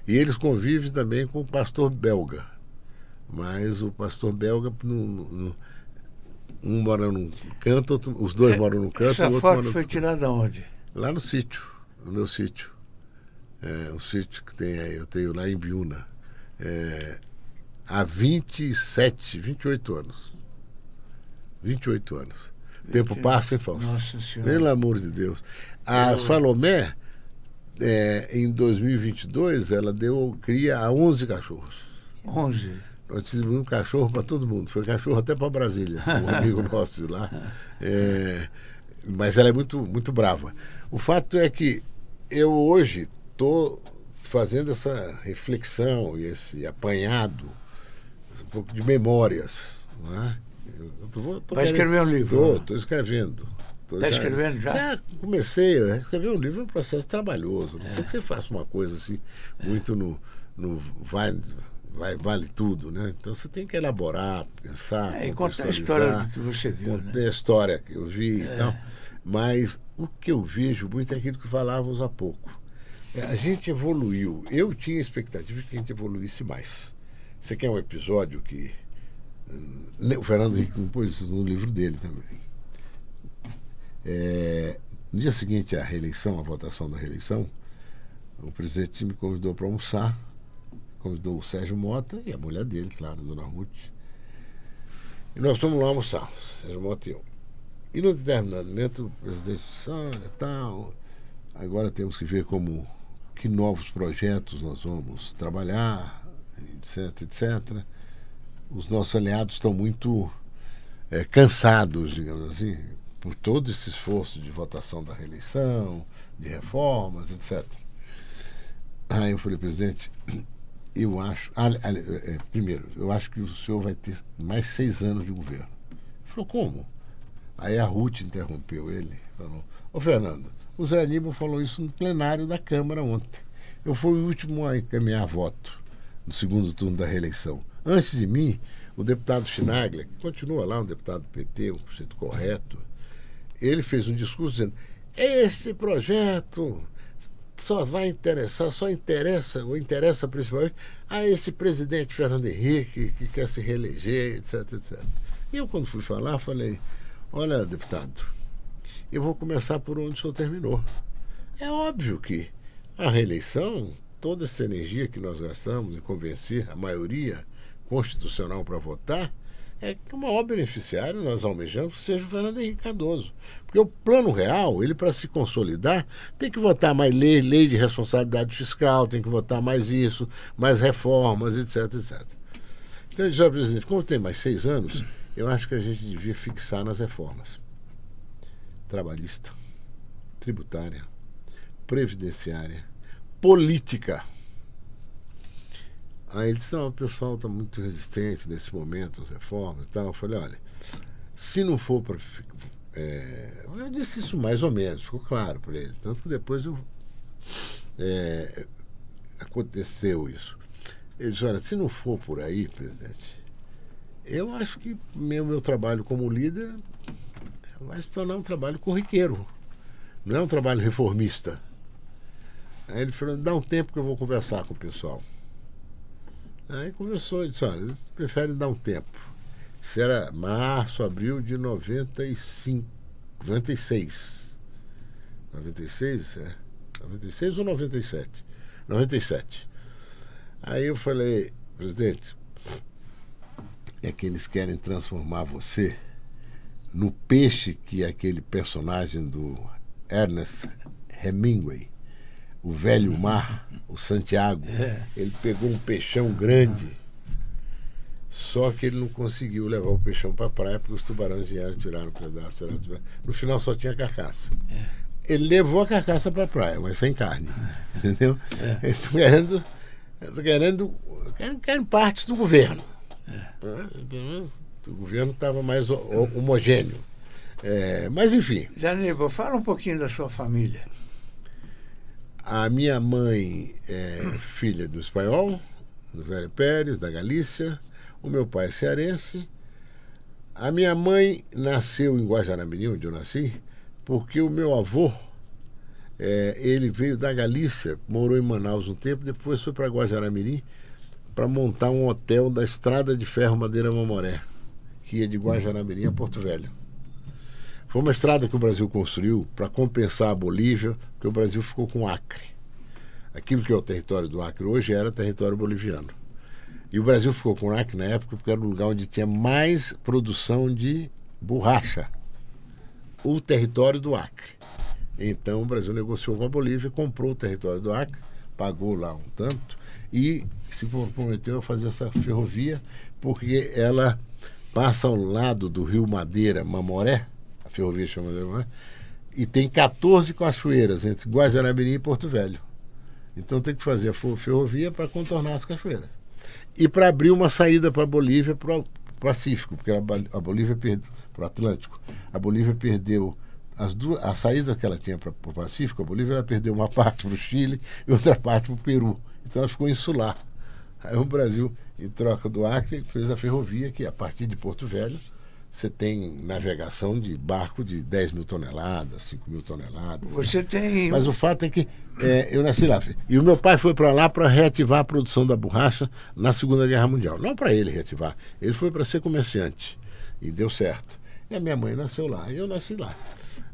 E eles convivem também com o pastor belga. Mas o pastor belga um mora num canto, os dois moram num canto. Essa o outro foto mora foi tirada onde? Lá no sítio, no meu sítio. Um sítio que tem aí, eu tenho lá em Biúna. Há 28 anos. 28 anos. O tempo passa, hein, Fausto? Nossa Senhora. Pelo amor de Deus. A Salomé, em 2022, ela deu cria a 11 cachorros. 11. Nós tivemos um cachorro para todo mundo. Foi cachorro até para Brasília, um amigo nosso de lá. Mas ela é muito, muito brava. O fato é que eu hoje estou fazendo essa reflexão e esse apanhado, um pouco de memórias. Não é? Vai escrever um livro? Estou escrevendo. Está escrevendo já? Já comecei. Escrever um livro é um processo trabalhoso. Não sei que você faça uma coisa assim, muito no vale tudo, né? Então você tem que elaborar, pensar, e contar a história do que você viu. Contar a história que eu vi e tal. Mas o que eu vejo muito é aquilo que falávamos há pouco. A gente evoluiu. Eu tinha expectativa de que a gente evoluísse mais. Você quer um episódio que o Fernando Henrique pôs isso no livro dele também. No dia seguinte à reeleição, à votação da reeleição, o presidente me convidou para almoçar, convidou o Sérgio Mota e a mulher dele, claro, a dona Ruth. E nós fomos lá almoçar, Sérgio Mota e eu. E num determinado momento o presidente disse, tal, agora temos que ver que novos projetos nós vamos trabalhar, etc, etc. Os nossos aliados estão muito cansados, digamos assim, por todo esse esforço de votação da reeleição, de reformas, etc. Aí eu falei, presidente, eu acho... primeiro, eu acho que o senhor vai ter mais 6 anos de governo. Ele falou, como? Aí a Ruth interrompeu ele, falou, Fernando, o Zé Aníbal falou isso no plenário da Câmara ontem. Eu fui o último a encaminhar voto no segundo turno da reeleição. Antes de mim, o deputado Schnagler, que continua lá, um deputado do PT, um sujeito correto, ele fez um discurso dizendo, esse projeto só interessa principalmente a esse presidente Fernando Henrique, que quer se reeleger, etc, etc. E eu, quando fui falar, falei, olha, deputado, eu vou começar por onde o senhor terminou. É óbvio que a reeleição, toda essa energia que nós gastamos em convencer a maioria constitucional para votar, é que o maior beneficiário nós almejamos que seja o Fernando Henrique Cardoso. Porque o plano real, ele para se consolidar, tem que votar mais lei de responsabilidade fiscal, tem que votar mais isso, mais reformas, etc, etc. Então eu disse, presidente, como tem mais 6 anos, eu acho que a gente devia fixar nas reformas. Trabalhista, tributária, previdenciária, política. Aí ele disse, não, o pessoal está muito resistente nesse momento, as reformas e tal. Eu falei, olha, se não for para... eu disse isso mais ou menos, ficou claro para ele. Tanto que depois aconteceu isso. Ele disse, olha, se não for por aí, presidente, eu acho que meu trabalho como líder vai se tornar um trabalho corriqueiro. Não é um trabalho reformista. Aí ele falou, dá um tempo que eu vou conversar com o pessoal. Aí conversou e disse, olha, prefere dar um tempo. Isso era março, abril de 96. 96, 96 ou 97? 97. Aí eu falei, presidente, é que eles querem transformar você no peixe que é aquele personagem do Ernest Hemingway, o velho mar, o Santiago. Ele pegou um peixão grande, Só que ele não conseguiu levar o peixão para a praia porque os tubarões vieram, tiraram um pedaço. No final só tinha carcaça. Ele levou a carcaça para a praia, mas sem carne. Entendeu? Eles querem partes do governo. O governo estava mais homogêneo. Mas enfim. Zé Aníbal, fala um pouquinho da sua família. A minha mãe é filha do espanhol, do Velho Pérez, da Galícia. O meu pai é cearense. A minha mãe nasceu em Guajará-Mirim, onde eu nasci, porque o meu avô, ele veio da Galícia, morou em Manaus um tempo, depois foi para Guajará-Mirim para montar um hotel da Estrada de Ferro Madeira Mamoré, que ia de Guajará-Mirim a Porto Velho. Foi uma estrada que o Brasil construiu para compensar a Bolívia, porque o Brasil ficou com o Acre. Aquilo que é o território do Acre hoje era território boliviano. E o Brasil ficou com o Acre na época porque era o lugar onde tinha mais produção de borracha. O território do Acre. Então o Brasil negociou com a Bolívia, comprou o território do Acre, pagou lá um tanto e se comprometeu a fazer essa ferrovia porque ela passa ao lado do Rio Madeira Mamoré, a ferrovia chama Madeira Mamoré, e tem 14 cachoeiras entre Guajará-Mirim e Porto Velho. Então tem que fazer a ferrovia para contornar as cachoeiras. E para abrir uma saída para a Bolívia, para o Pacífico, porque a Bolívia perdeu para o Atlântico. A Bolívia perdeu a saída que ela tinha para o Pacífico, a Bolívia ela perdeu uma parte para o Chile e outra parte para o Peru. Então ela ficou insular. Aí o Brasil, em troca do Acre, fez a ferrovia, que a partir de Porto Velho você tem navegação de barco de 10 mil toneladas, 5 mil toneladas. Você tem... Mas o fato é que eu nasci lá. E o meu pai foi para lá para reativar a produção da borracha na Segunda Guerra Mundial. Não para ele reativar. Ele foi para ser comerciante. E deu certo. E a minha mãe nasceu lá. E eu nasci lá.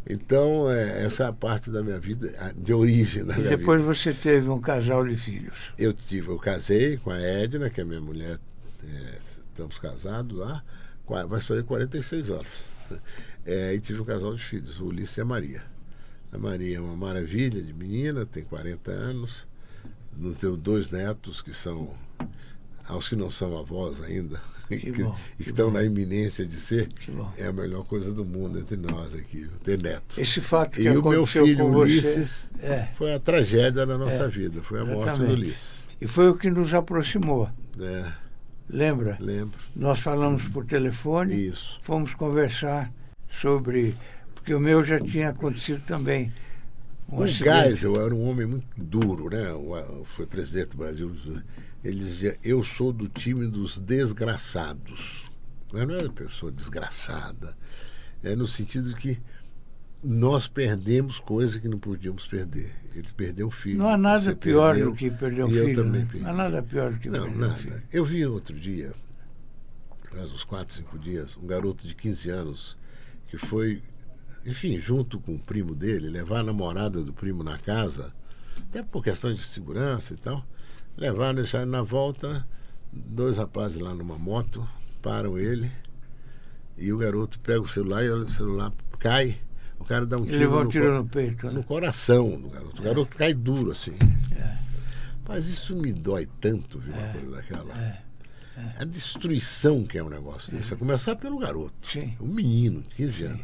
Então, essa é a parte da minha vida, de origem da minha vida. E depois você teve um casal de filhos. Eu casei com a Edna, que é minha mulher. Estamos casados lá. Vai fazer 46 anos. E tive um casal de filhos, o Ulisses e a Maria. A Maria é uma maravilha de menina, tem 40 anos. Nos deu 2 netos que são, aos que não são avós ainda, e que estão na iminência de ser. É a melhor coisa do mundo entre nós aqui, ter netos. Esse fato que e o meu filho com Ulisses você, foi a tragédia da nossa vida, foi a morte do Ulisses. E foi o que nos aproximou. Lembra? Lembro. Nós falamos por telefone, Isso. Fomos conversar sobre... Porque o meu já tinha acontecido também. O Geisel era um homem muito duro, né? Foi presidente do Brasil. Ele dizia, eu sou do time dos desgraçados. Mas não é pessoa desgraçada. É no sentido de que nós perdemos coisas que não podíamos perder. Ele perdeu um filho. Não há nada pior do que perder um filho. Eu também perdi. Não há nada pior do que perder um filho. Eu vi outro dia, faz uns 4, 5 dias, um garoto de 15 anos que foi, enfim, junto com o primo dele, levar a namorada do primo na casa, até por questão de segurança e tal, levaram, deixaram na volta, 2 rapazes lá numa moto, param ele, e o garoto pega o celular e o celular cai. O cara dá um tiro, levou um tiro no peito, no coração do garoto. O garoto cai duro assim. Mas isso me dói tanto, viu, uma coisa daquela. A destruição que é um negócio desse. A começar pelo garoto. Sim. Um menino, 15 anos.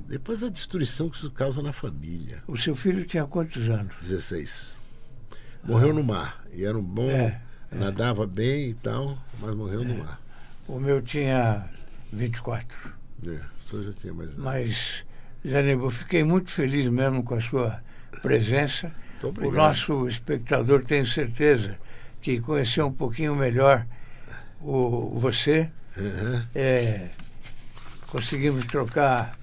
Depois a destruição que isso causa na família. O seu filho tinha quantos anos? 16. Morreu no mar. E era um bom... nadava bem e tal, mas morreu no mar. O meu tinha 24. O senhor já tinha mais idade. Mas... Zé Aníbal, fiquei muito feliz mesmo com a sua presença. O nosso espectador, tenho certeza, que conheceu um pouquinho melhor você. Conseguimos trocar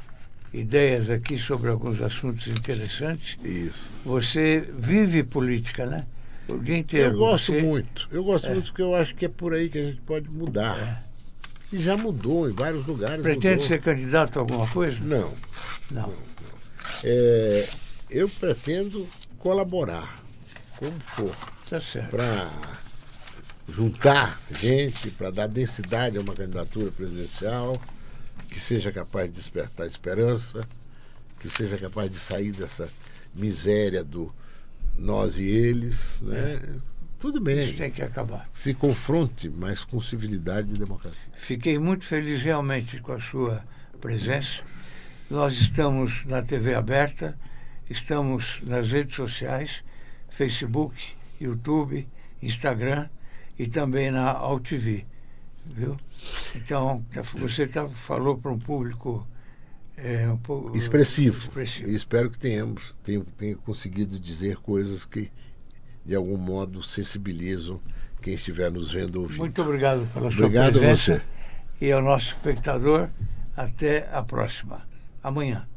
ideias aqui sobre alguns assuntos interessantes. Isso. Você vive política, né? O dia inteiro. Eu gosto muito. Eu gosto muito porque eu acho que é por aí que a gente pode mudar. E já mudou em vários lugares. Pretende ser candidato a alguma coisa? Não. Eu pretendo colaborar, como for. Tá certo. Para juntar gente, para dar densidade a uma candidatura presidencial, que seja capaz de despertar esperança, que seja capaz de sair dessa miséria do nós e eles, né? Tudo bem. Isso tem que acabar. Se confronte, mas com civilidade e democracia. Fiquei muito feliz realmente com a sua presença. Nós estamos na TV aberta, estamos nas redes sociais, Facebook, YouTube, Instagram e também na AltV, viu? Então, você falou para um público um pouco Expressivo. E espero que tenha conseguido dizer coisas que, de algum modo, sensibilizam quem estiver nos vendo ou ouvindo. Muito obrigado pela sua Obrigado presença. a você. E ao nosso espectador, até a próxima. Amanhã.